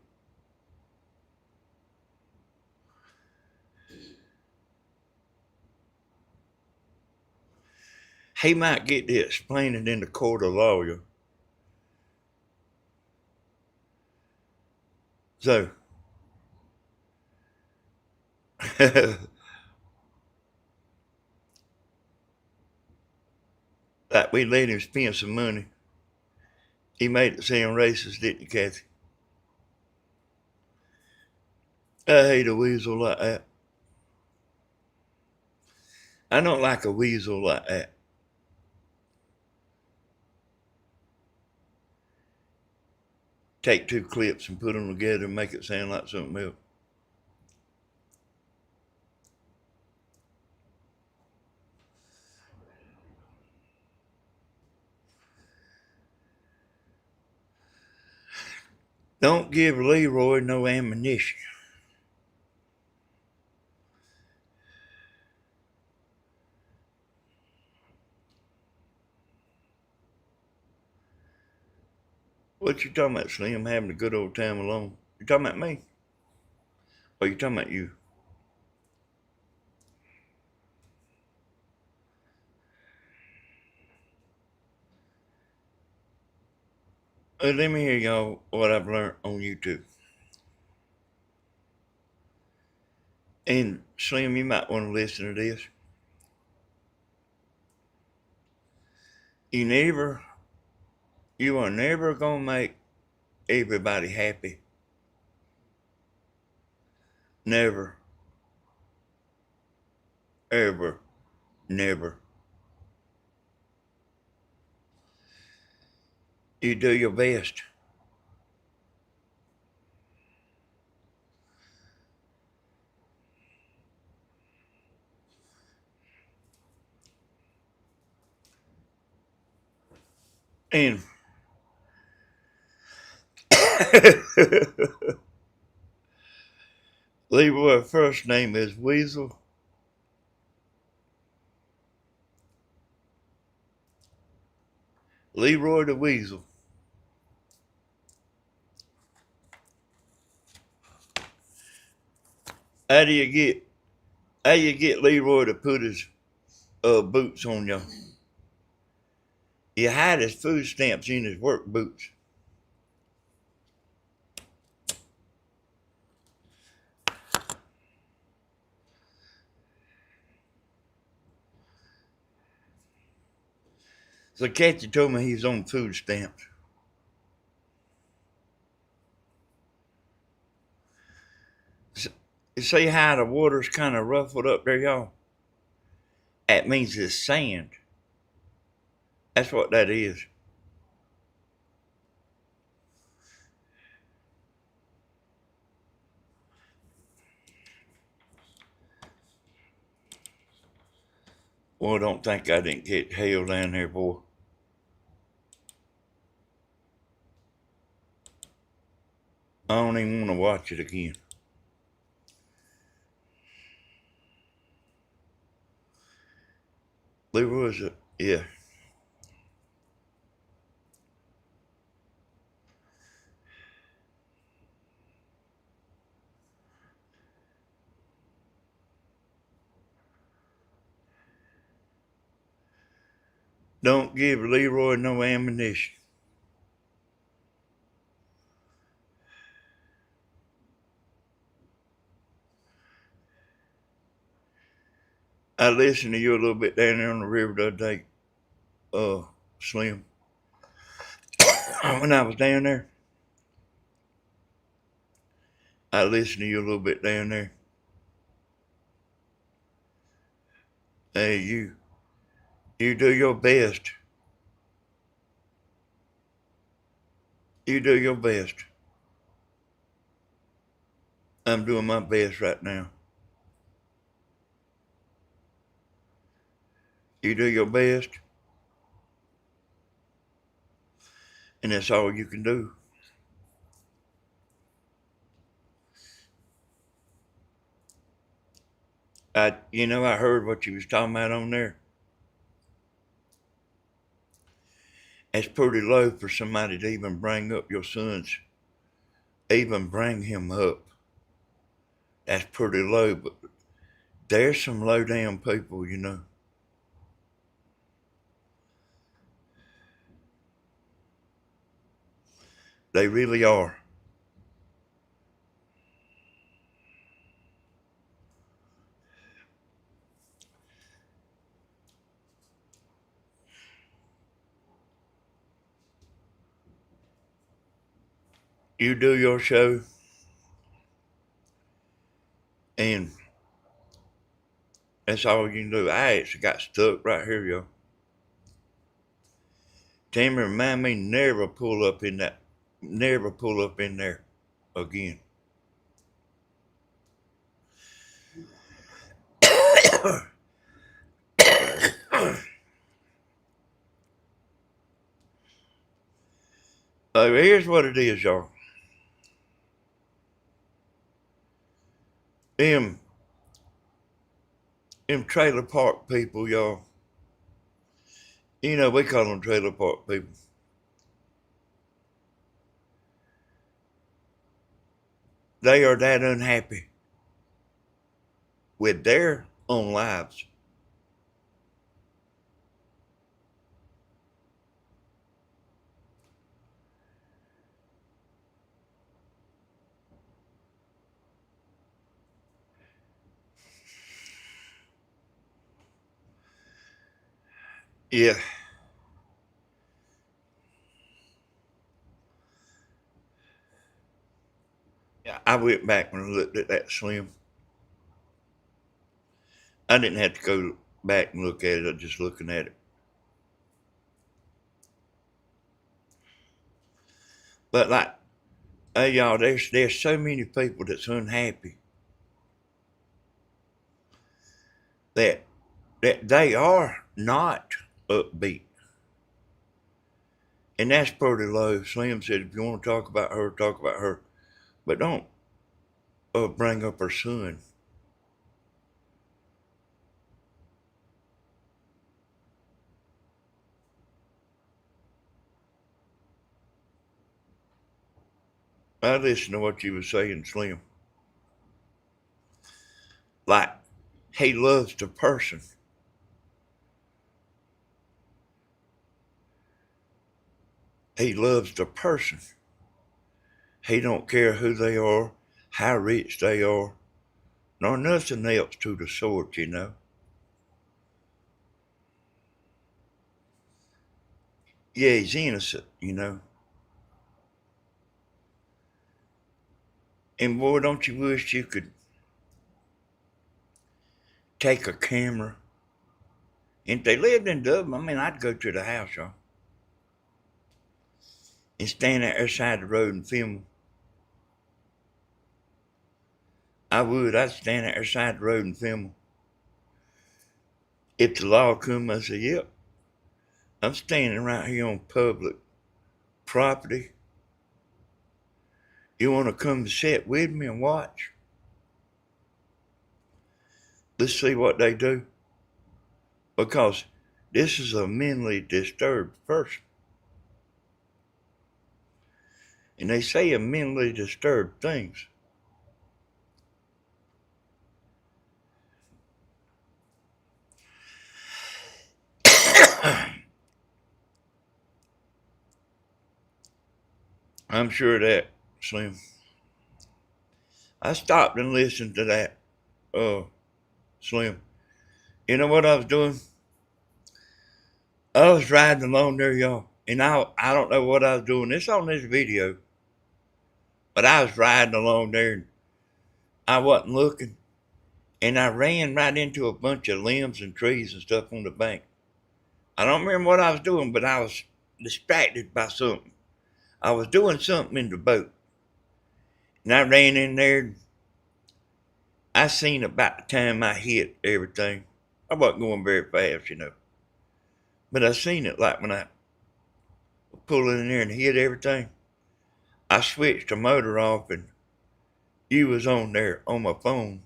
He might get to explain it in the court of law. So, like we let him spend some money. He made it sound racist, didn't he, Kathy? I hate a weasel like that. I don't like a weasel like that. Take two clips and put them together and make it sound like something else. Don't give Leroy no ammunition. What you talking about, Slim? Having a good old time alone? You talking about me? Or you talking about you? Let me hear y'all what I've learned on YouTube. And Slim, you might want to listen to this. You are never gonna make everybody happy. Never, ever, never. You do your best. And Leroy's first name is Weasel. Leroy the Weasel. How do you get Leroy to put his boots on you? You hide his food stamps in his work boots. So Kathy told me he's on food stamps. See how the water's kind of ruffled up there, y'all? That means it's sand. That's what that is. Well, don't think I didn't get hail down there, boy. I don't even want to watch it again. Leroy's yeah. Don't give Leroy no ammunition. I listened to you a little bit down there on the river the other day, Slim. When I was down there, I listened to you a little bit down there. Hey, you do your best. You do your best. I'm doing my best right now. You do your best, and that's all you can do. I heard what you was talking about on there. That's pretty low for somebody to even bring up your son's, even bring him up. That's pretty low, but there's some low down people. They really are. You do your show, and that's all you can do. I actually got stuck right here, yo. Tammy, remind me never pull up in there again. Here's what it is, y'all. Them, them trailer park people, y'all. You know, we call them trailer park people. They are that unhappy with their own lives. Yeah. Yeah, I went back and looked at that Slim. I didn't have to go back and look at it. I was just looking at it. But like, hey y'all, there's so many people that's unhappy that they are not upbeat. And that's pretty low. Slim said, if you want to talk about her, talk about her. But don't bring up her son. I listened to what you were saying, Slim. Like, he loves the person. He loves the person. He don't care who they are, how rich they are, nor nothing else to the sort, you know. Yeah, he's innocent, you know. And boy, don't you wish you could take a camera? And if they lived in Dublin, I mean, I'd go to the house, y'all, and stand at their side of the road and film them. I would. I'd stand at their side of the road and film them. If the law come, I say, yep, I'm standing right here on public property. You want to come sit with me and watch? Let's see what they do. Because this is a mentally disturbed person. And they say a mentally disturbed things. I'm sure of that, Slim. I stopped and listened to that, Slim. You know what I was doing? I was riding along there, y'all. And I don't know what I was doing. It's on this video. But I was riding along there and I wasn't looking. And I ran right into a bunch of limbs and trees and stuff on the bank. I don't remember what I was doing, but I was distracted by something. I was doing something in the boat. And I ran in there. I seen about the time I hit everything. I wasn't going very fast, you know. But I seen it like when I pulled in there and hit everything. I switched the motor off and you was on there on my phone.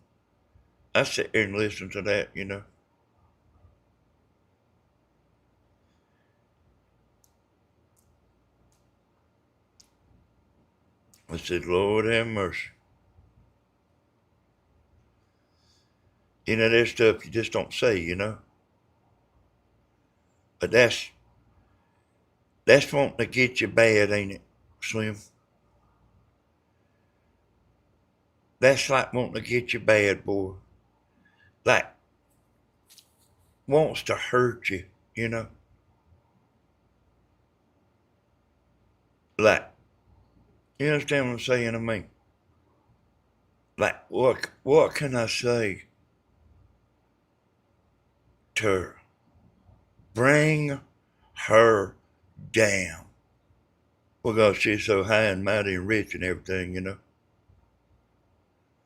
I sat there and listened to that, you know. I said, Lord have mercy. You know, there's stuff you just don't say, you know. But that's wanting to get you bad, ain't it, Slim? That's like wanting to get you bad, boy. Like wants to hurt you, you know. Like, you understand what I'm saying to me? Like, what can I say to her? Bring her down. Because she's so high and mighty and rich and everything, you know.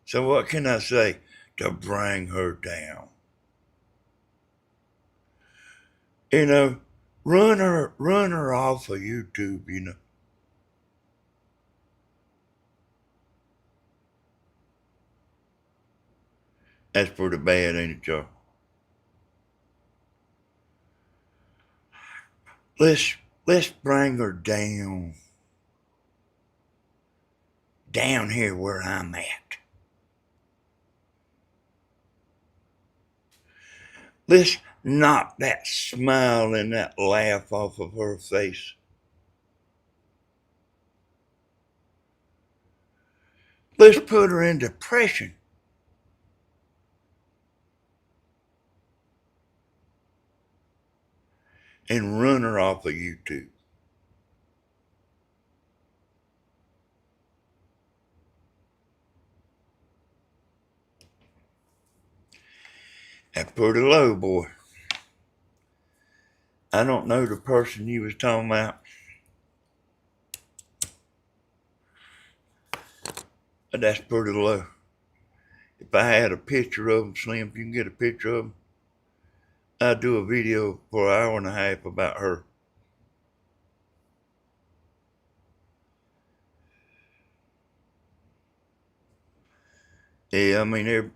So what can I say to bring her down? You know, run her off of YouTube, you know. That's pretty bad, ain't it, y'all? Let's bring her down here where I'm at. Let's knock that smile and that laugh off of her face. Let's put her in depression. And run her off of YouTube. That's pretty low, boy. I don't know the person you was talking about, but that's pretty low. If I had a picture of him, Slim, if you can get a picture of him, I'd do a video for an hour and a half about her. Yeah, I mean,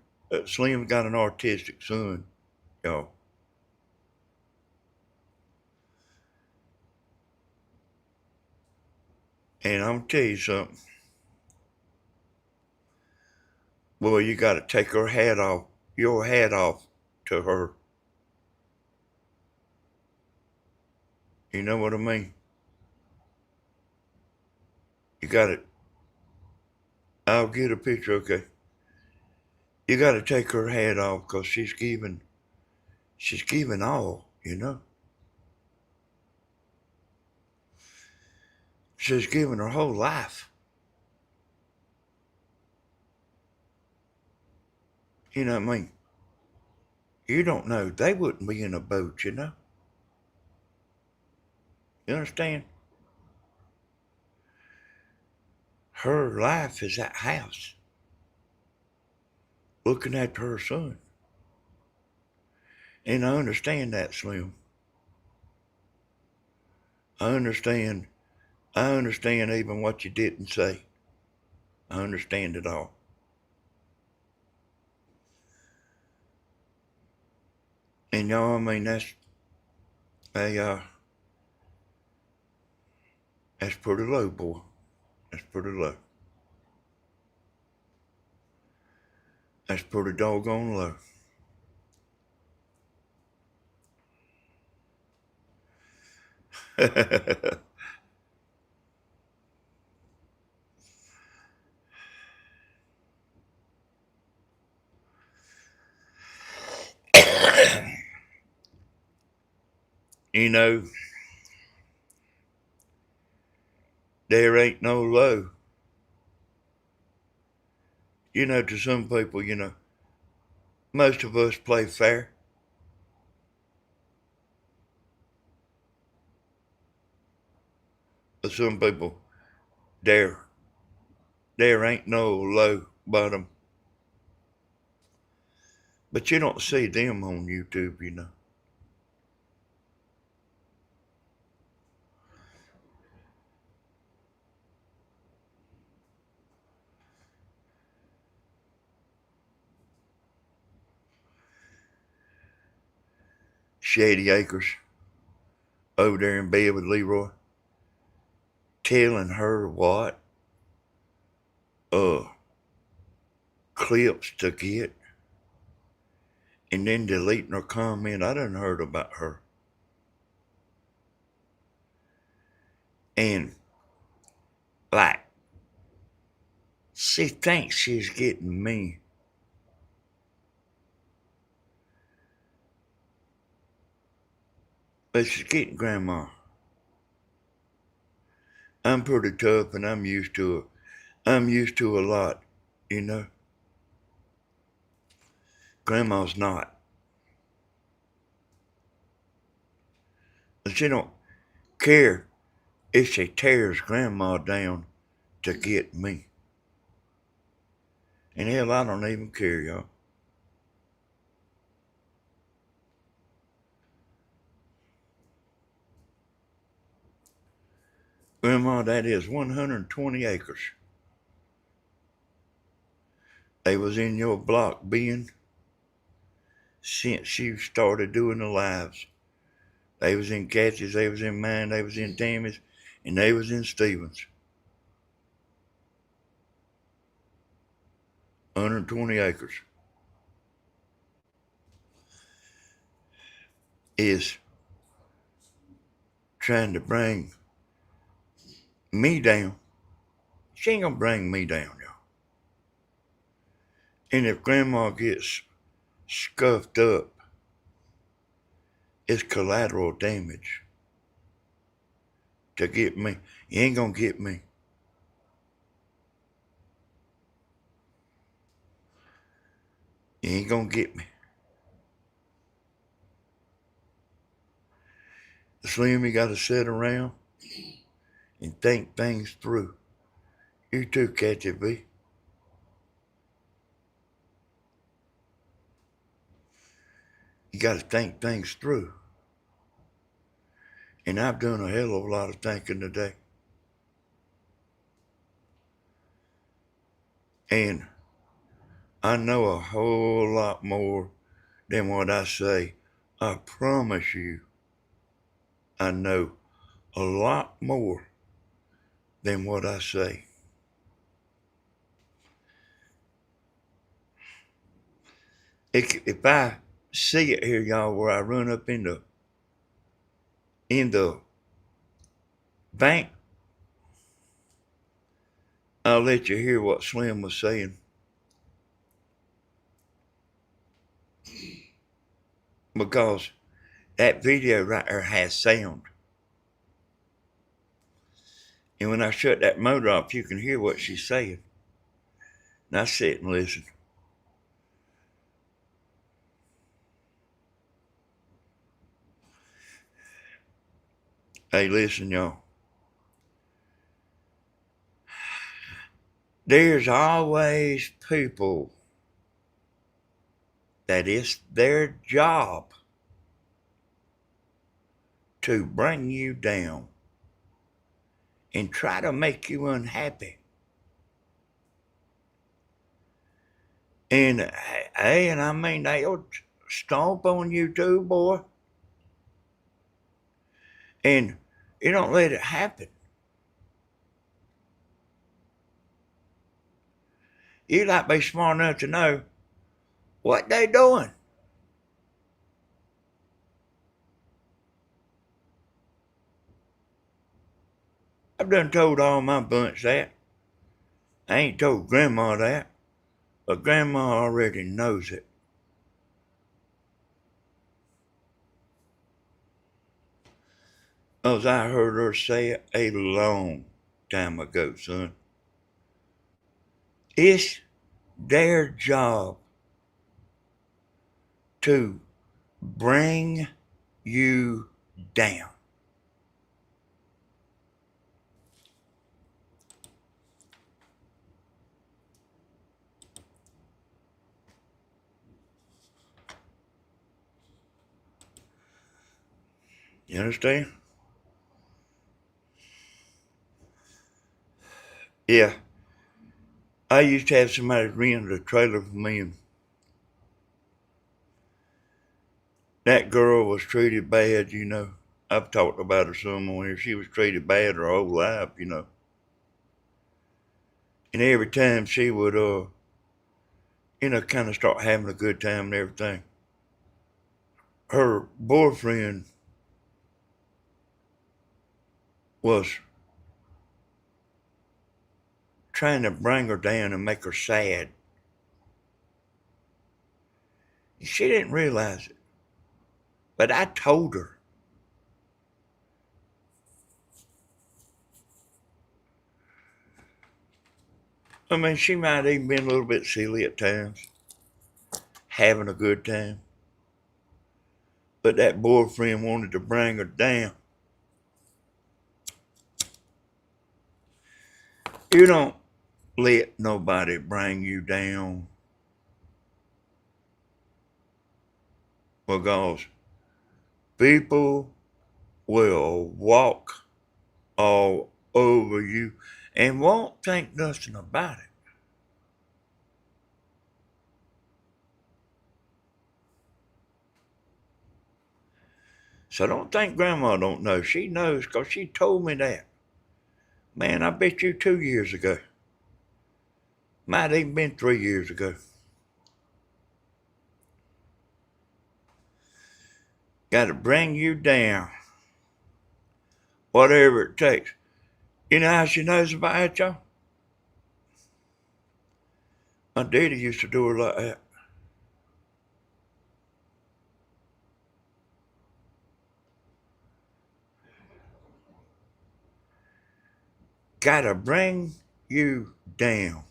Slim's got an artistic son, y'all. And I'm gonna tell you something. Well, you got to take her hat off, your hat off to her. You know what I mean? You got to, I'll get a picture, okay? You got to take her hat off because she's giving all, you know? She's giving her whole life. You know what I mean? You don't know. They wouldn't be in a boat, you know? You understand? Her life is that house, looking after her son. And I understand that, Slim. I understand. I understand even what you didn't say. I understand it all. And y'all, I mean, a, uh, that's pretty low, boy. That's pretty low. That's pretty doggone low. You know, there ain't no low. You know, to some people, you know, most of us play fair. But some people, there, there ain't no low bottom. But you don't see them on YouTube, you know. Shady Acres over there in bed with Leroy, telling her what uh clips to get, and then deleting her comment. I done heard about her. And like, she thinks she's getting me. But she's getting grandma. I'm pretty tough and I'm used to it. I'm used to a lot, you know. Grandma's not. And she don't care if she tears grandma down to get me. And hell, I don't even care, y'all. Grandma, that is 120 acres. They was in your block, Ben. since she started doing the lives. They was in Kathy's, they was in mine, they was in Tammy's, and they was in Stevens. 120 acres. Is trying to bring me down. She ain't gonna bring me down, y'all. And if grandma gets scuffed up, it's collateral damage to get me. You ain't gonna get me. You ain't gonna get me. Slim, you gotta sit around and think things through. You too, Kathy B. You gotta think things through. And I've done a hell of a lot of thinking today. And I know a whole lot more than what I say. I promise you, I know a lot more than what I say. If I see it here, y'all, where I run up in the bank, I'll let you hear what Slim was saying. Because that video right there has sound. And when I shut that motor off, you can hear what she's saying. Now sit and listen. Hey, listen, y'all. There's always people that it's their job to bring you down and try to make you unhappy. And hey, and I mean, they'll stomp on you too, boy. And you don't let it happen. You like be smart enough to know what they doing. I've done told all my bunch that. I ain't told Grandma that, but Grandma already knows it. 'Cause I heard her say it a long time ago, son. It's their job to bring you down. You understand? Yeah. I used to have somebody rent a trailer for me, and that girl was treated bad, you know. I've talked about her some on here. She was treated bad her whole life, you know. And every time she would, kind of start having a good time and everything, her boyfriend was trying to bring her down and make her sad. She didn't realize it. But I told her. I mean, she might even been a little bit silly at times, having a good time. But that boyfriend wanted to bring her down. You don't let nobody bring you down, because people will walk all over you and won't think nothing about it. So don't think Grandma don't know. She knows because she told me that. Man, I bet you 2 years ago. Might even been 3 years ago. Got to bring you down. Whatever it takes. You know how she knows about that, y'all? My daddy used to do her like that. Gotta bring you down.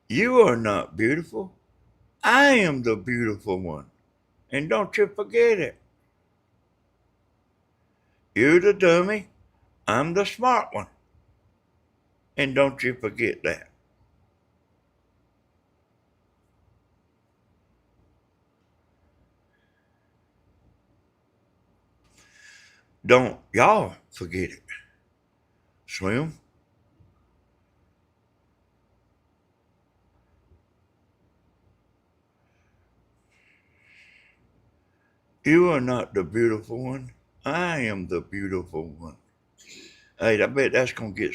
You are not beautiful. I am the beautiful one. And don't you forget it. You're the dummy. I'm the smart one. And don't you forget that. Don't y'all forget it. Slim, you are not the beautiful one. I am the beautiful one. Hey, I bet that's going to get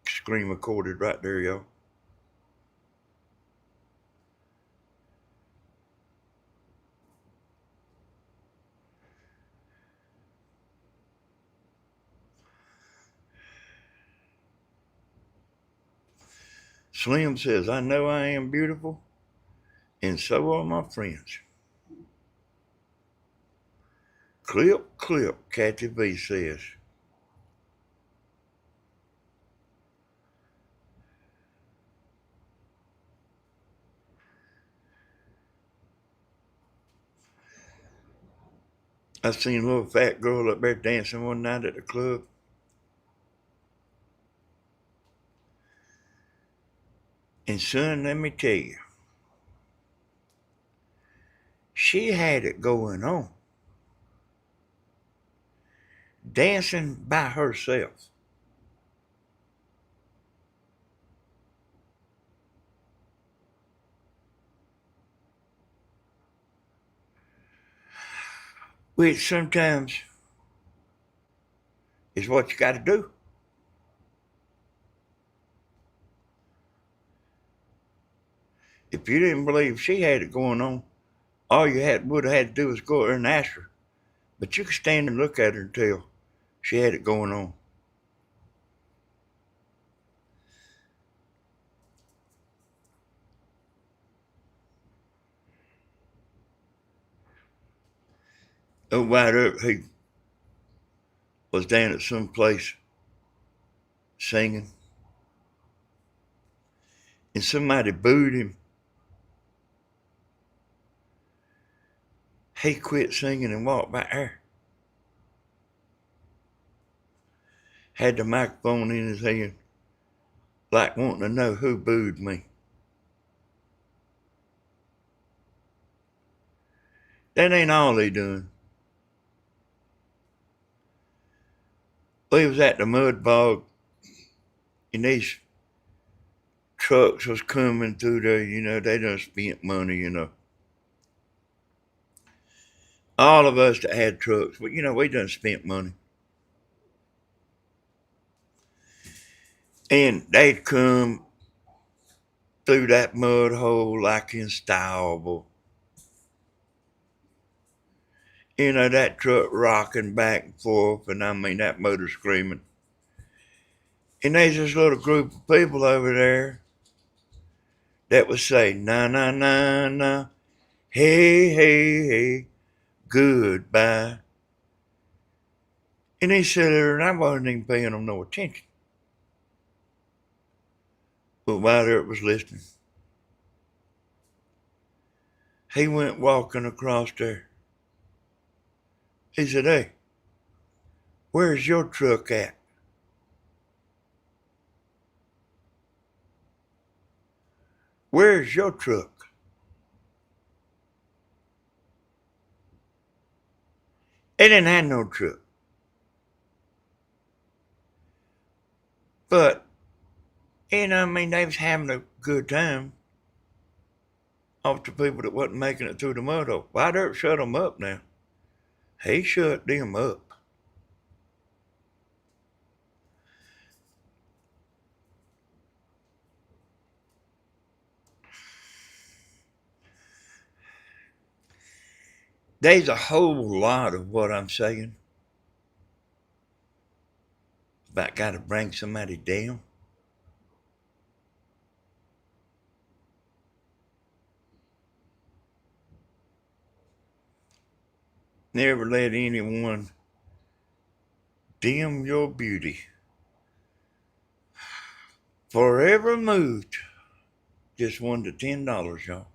screen recorded right there, y'all. Slim says, I know I am beautiful, and so are my friends. Clip, clip, Kathy V says. I seen a little fat girl up there dancing one night at the club. And son, let me tell you, she had it going on. Dancing by herself. Which sometimes is what you got to do. If you didn't believe she had it going on, all you would have had to do was go there and ask her. But you could stand and look at her and tell she had it going on. Oh, right up, he was down at some place singing, and somebody booed him. He quit singing and walked back there. Had the microphone in his hand, like wanting to know who booed me. That ain't all he done. We was at the mud bog, and these trucks was coming through there, they done spent money. All of us that had trucks, but we done spent money. And they'd come through that mud hole like in style. That truck rocking back and forth, and I mean that motor screaming. And there's this little group of people over there that would say, na na na na, hey, hey, hey, goodbye. And he said there, and I wasn't even paying them no attention. But while there it was listening, he went walking across there. He said, hey, where's your truck at? Where's your truck? They didn't have no truck. But, I mean, they was having a good time. off the people that wasn't making it through the mud hole. Why Dirt shut them up now? He shut them up. There's a whole lot of what I'm saying about got to bring somebody down. Never let anyone dim your beauty. Forever moved. Just $1 to $10, y'all.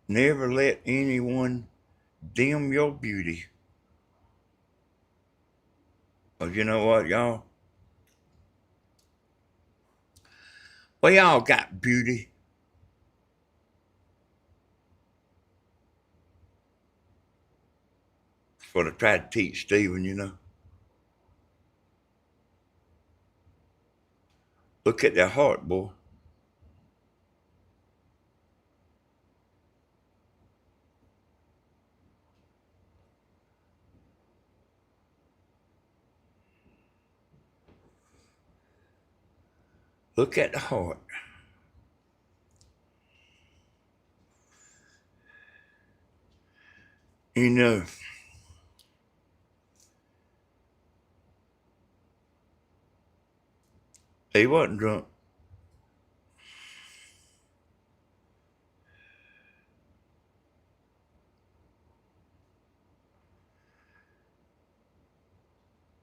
Never let anyone dim your beauty. Because you know what, y'all? We all got beauty. That's what I tried to teach Stephen, you know. Look at their heart, boy. Look at the heart. You know, he wasn't drunk.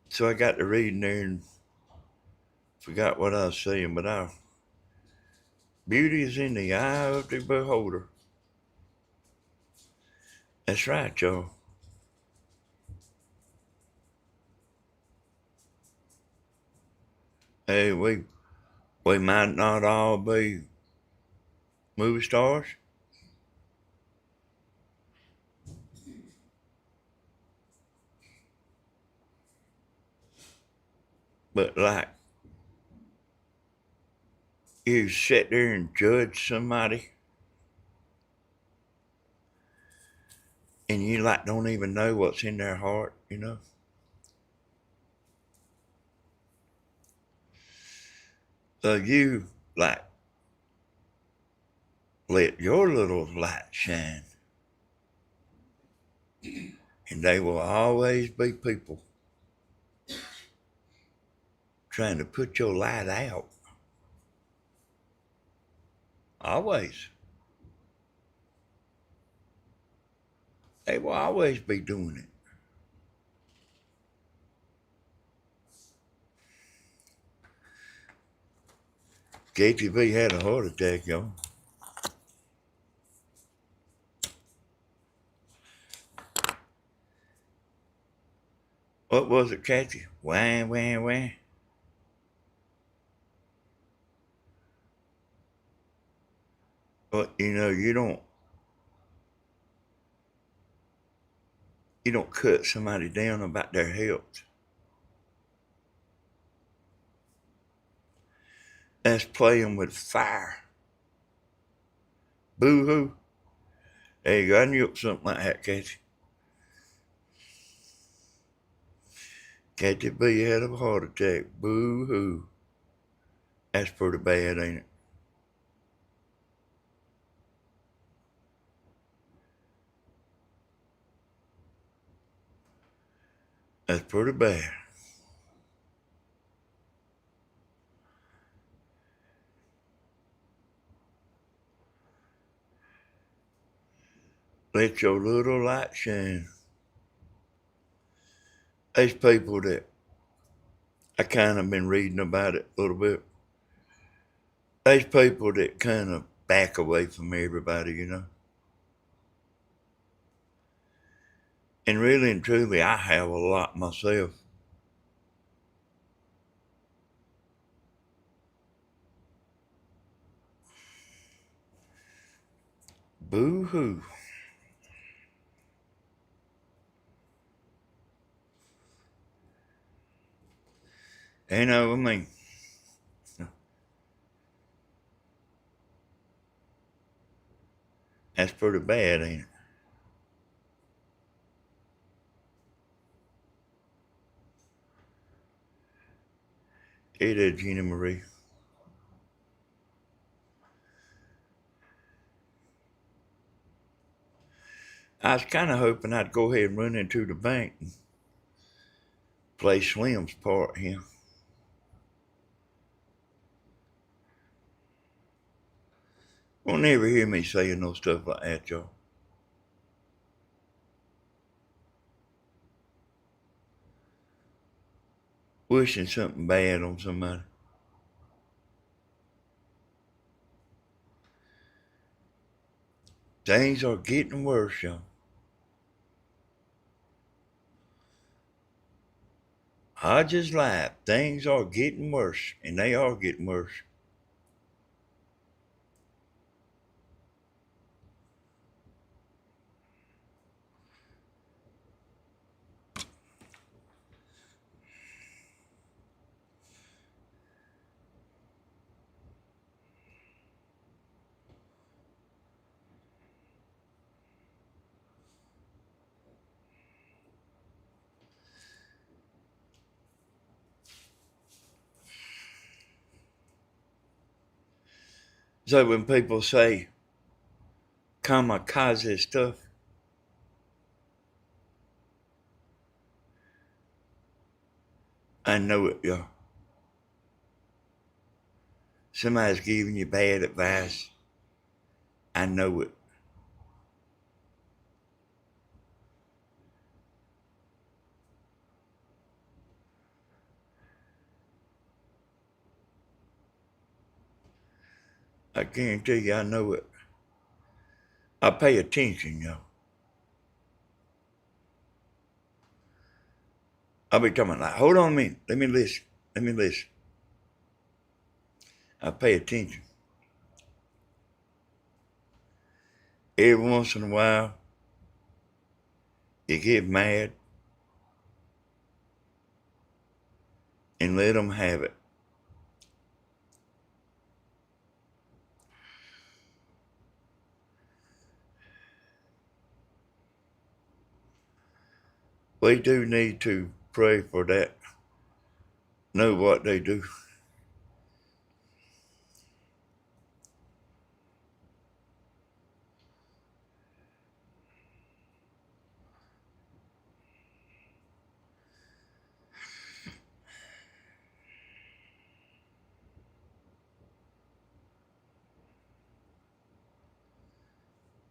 So I got to reading there and forgot what I was saying, but beauty is in the eye of the beholder. That's right, y'all. Hey, we might not all be movie stars, but like you sit there and judge somebody and you like don't even know what's in their heart, you know. So you like let your little light shine, and they will always be people trying to put your light out. Always. They will always be doing it. KTV had a heart attack, y'all. What was it, Kathy? Wah, wah, wah. But you know, you don't cut somebody down about their health. That's playing with fire. Boo hoo. There you go. I knew it was something like that, Kathy. Kathy B had a heart attack. Boo hoo. That's pretty bad, ain't it? That's pretty bad. Let your little light shine. There's people that I kind of been reading about it a little bit. There's people that kind of back away from everybody, you know. And really and truly, I have a lot myself. Boo hoo. You know, I mean, That's pretty bad, ain't it? It is, Gina Marie. I was kind of hoping I'd go ahead and run into the bank and play Slim's part here. Won't never hear me saying no stuff like that, y'all. Wishing something bad on somebody. Things are getting worse, y'all. Hodges lied. Things are getting worse, and they are getting worse. So when people say kamikaze stuff, I know it, y'all. Somebody's giving you bad advice. I know it. I guarantee you, I know it. I pay attention, y'all. I'll be talking like, hold on a minute. Let me listen. Let me listen. I pay attention. Every once in a while, you get mad and let them have it. We do need to pray for that. Know what they do.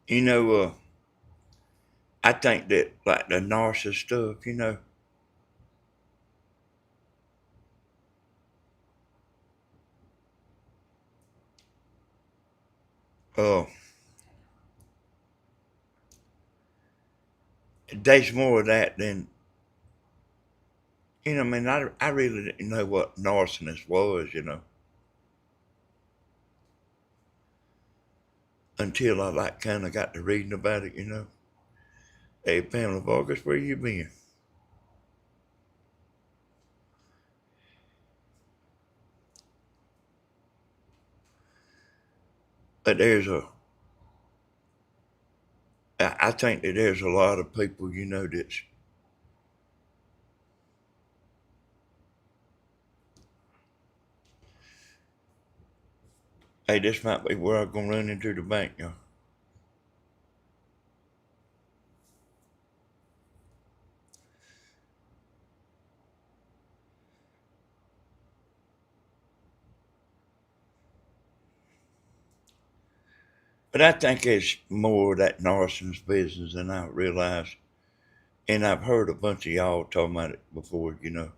You know, I think that like the narcissist stuff, uh, there's more of that than, I mean, I really didn't know what narcissist was, until I like kind of got to reading about it. Hey, Pamela Vargas, where you been? But I think that there's a lot of people, that's, hey, this might be where I'm going to run into the bank, y'all. But I think it's more of that narcissist business than I realize. And I've heard a bunch of y'all talking about it before. You know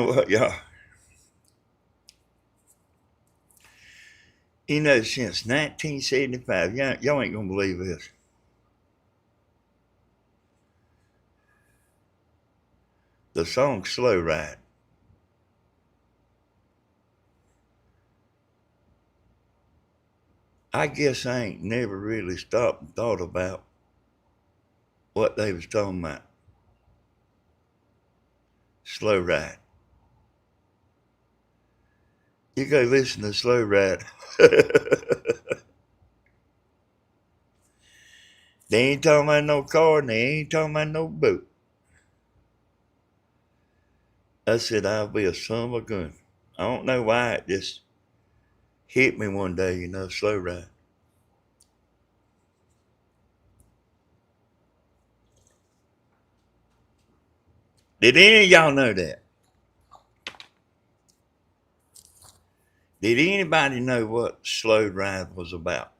what, y'all? Since 1975, y'all ain't gonna believe this. The song Slow Ride. I guess I ain't never really stopped and thought about what they was talking about. Slow ride. You go listen to Slow Ride. They ain't talking about no car and they ain't talking about no boat. I said, I'll be a son of a gun. I don't know why it just hit me one day, Slow Ride. Did any of y'all know that? Did anybody know what Slow Ride was about?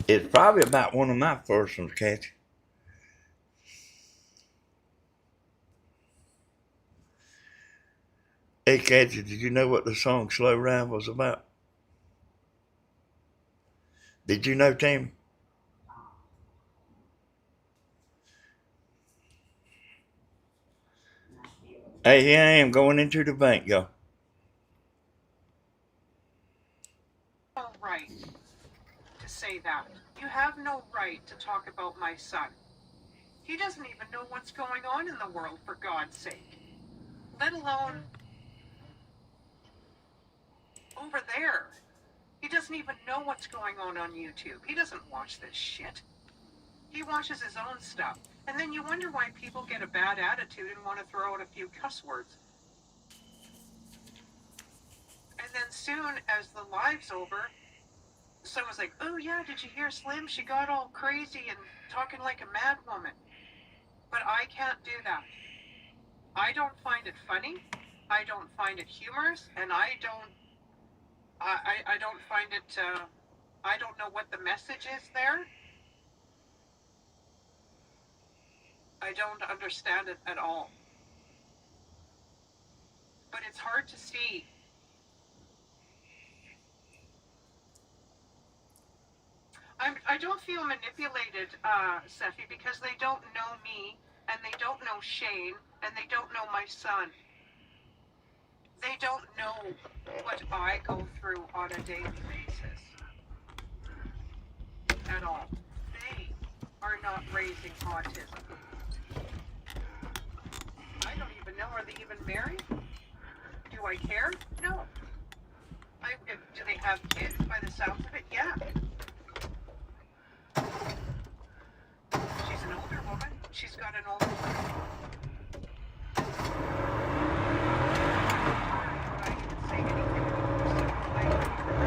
It's probably about one of my first ones, Kathy. Hey, Kathy, did you know what the song Slow Ride was about? Did you know, Tammy? Hey, here I am going into the bank, y'all. No right to say that. You have no right to talk about my son. He doesn't even know what's going on in the world, for God's sake. Let alone over there. He doesn't even know what's going on YouTube. He doesn't watch this shit. He watches his own stuff. And then you wonder why people get a bad attitude and want to throw out a few cuss words. And then soon as the live's over, someone's like, oh yeah, did you hear Slim? She got all crazy and talking like a mad woman. But I can't do that. I don't find it funny. I don't find it humorous, and I don't find it. I don't know what the message is there. I don't understand it at all. But it's hard to see. I don't feel manipulated, Seffi, because they don't know me, and they don't know Shane, and they don't know my son. They don't know what I go through on a daily basis at all. They are not raising autism. I don't even know. Are they even married? Do I care? No. Do they have kids? By the sounds of it, yeah. She's an older woman. She's got an older woman. I didn't say anything about her, so I don't know.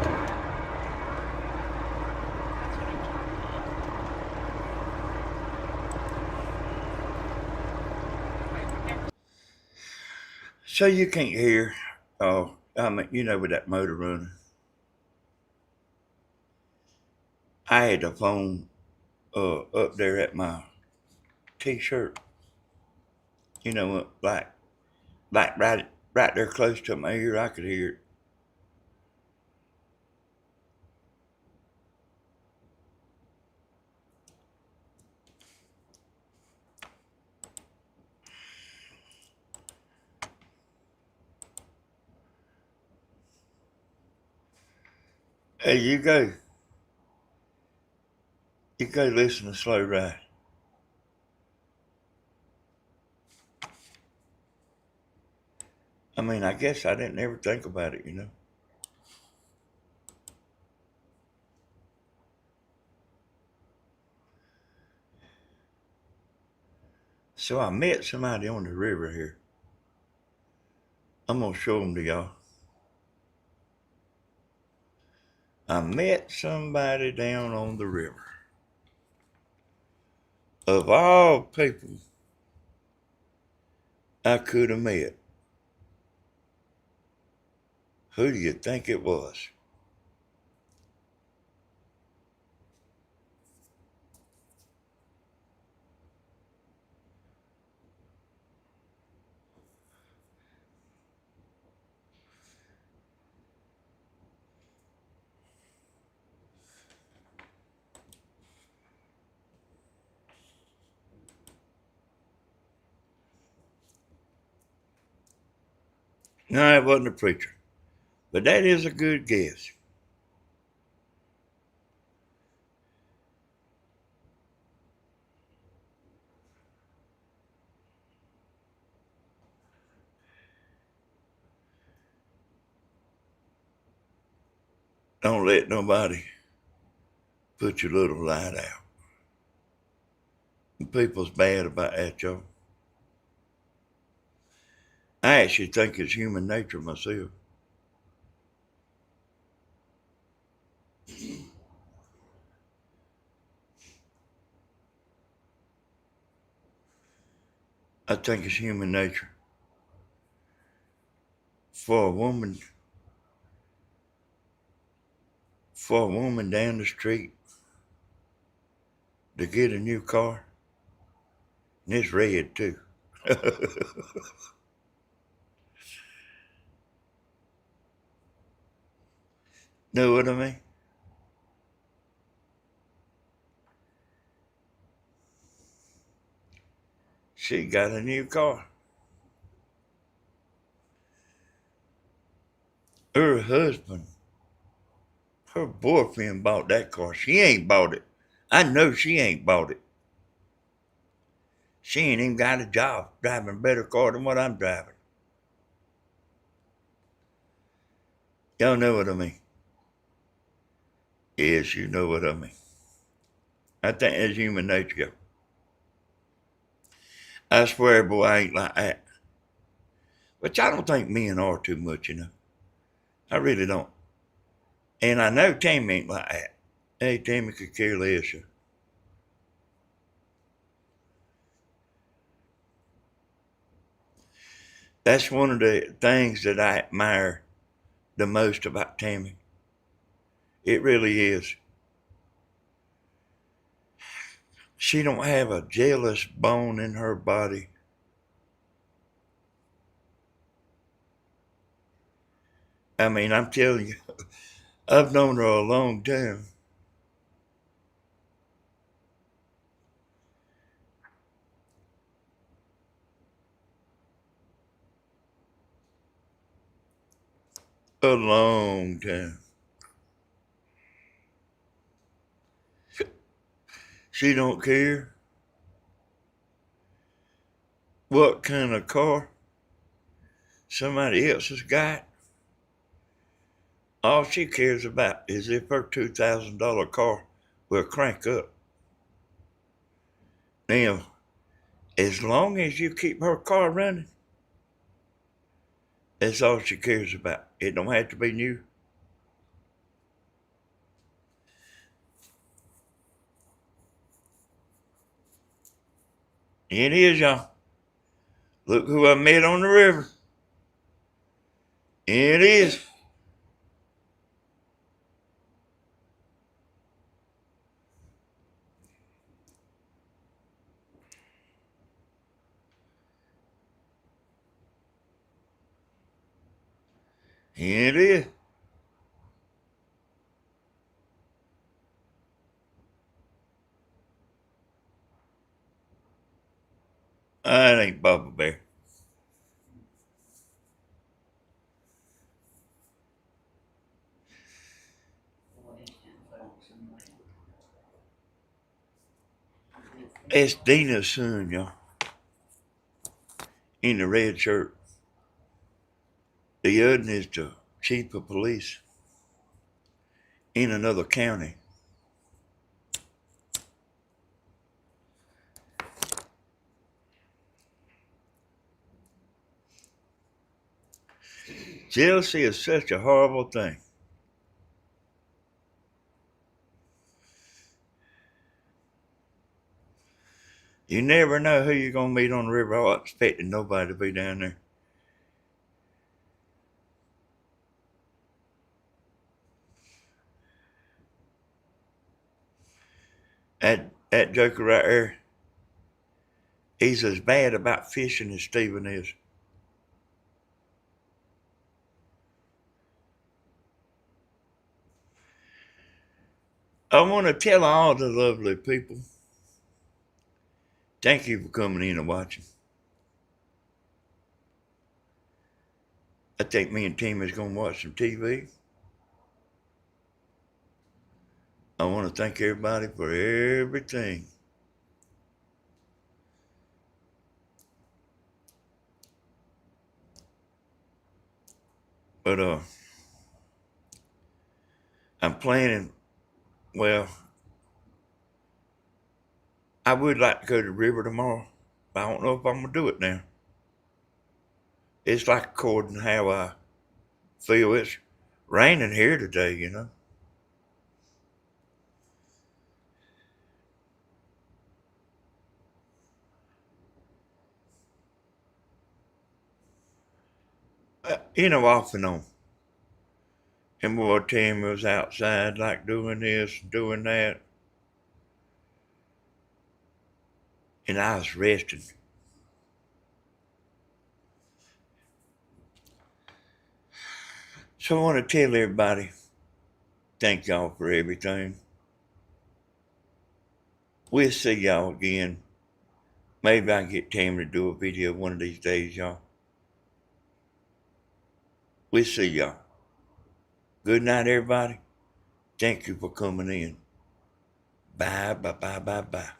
That's what I'm talking about. So you can't hear. Oh, with that motor running. I had the phone up there at my t-shirt. Like right there close to my ear, I could hear it. Hey, you go. You go listen to Slow Ride. I guess I didn't ever think about it. So I met somebody on the river here. I'm going to show them to y'all. I met somebody down on the river. Of all people I could have met, who do you think it was? No, it wasn't a preacher. But that is a good guess. Don't let nobody put your little light out. People's bad about that, y'all. I actually think it's human nature myself. I think it's human nature for a woman down the street to get a new car, and it's red too. Know what I mean? She got a new car. Her husband, her boyfriend bought that car. She ain't bought it. I know she ain't bought it. She ain't even got a job driving a better car than what I'm driving. Y'all know what I mean? Yes, you know what I mean. I think that's human nature. I swear, boy, I ain't like that. But I don't think men are too much, you know. I really don't. And I know Tammy ain't like that. Hey, Tammy could care less. That's one of the things that I admire the most about Tammy. It really is. She don't have a jealous bone in her body. I mean, I'm telling you, I've known her a long time. A long time. She don't care what kind of car somebody else has got. All she cares about is if her $2,000 car will crank up. Now, as long as you keep her car running, that's all she cares about. It don't have to be new. It is, y'all. Look who I met on the river. It is. It is. That ain't Bubba Bear. It's Dina's son, y'all, in the red shirt. The other is the chief of police in another county. Jealousy is such a horrible thing. You never know who you're going to meet on the river. I wasn't expecting nobody to be down there. That joker right there, he's as bad about fishing as Stephen is. I want to tell all the lovely people, thank you for coming in and watching. I think me and Timmy's going to watch some TV. I want to thank everybody for everything. But I'm planning, well, I would like to go to the river tomorrow, but I don't know if I'm going to do it now. It's like according to how I feel. It's raining here today, you know. Off and on. And boy, Tim was outside like doing this, doing that, and I was resting. So I want to tell everybody, thank y'all for everything. We'll see y'all again. Maybe I can get Tammy to do a video one of these days, y'all. We'll see y'all. Good night, everybody. Thank you for coming in. Bye, bye, bye, bye, bye.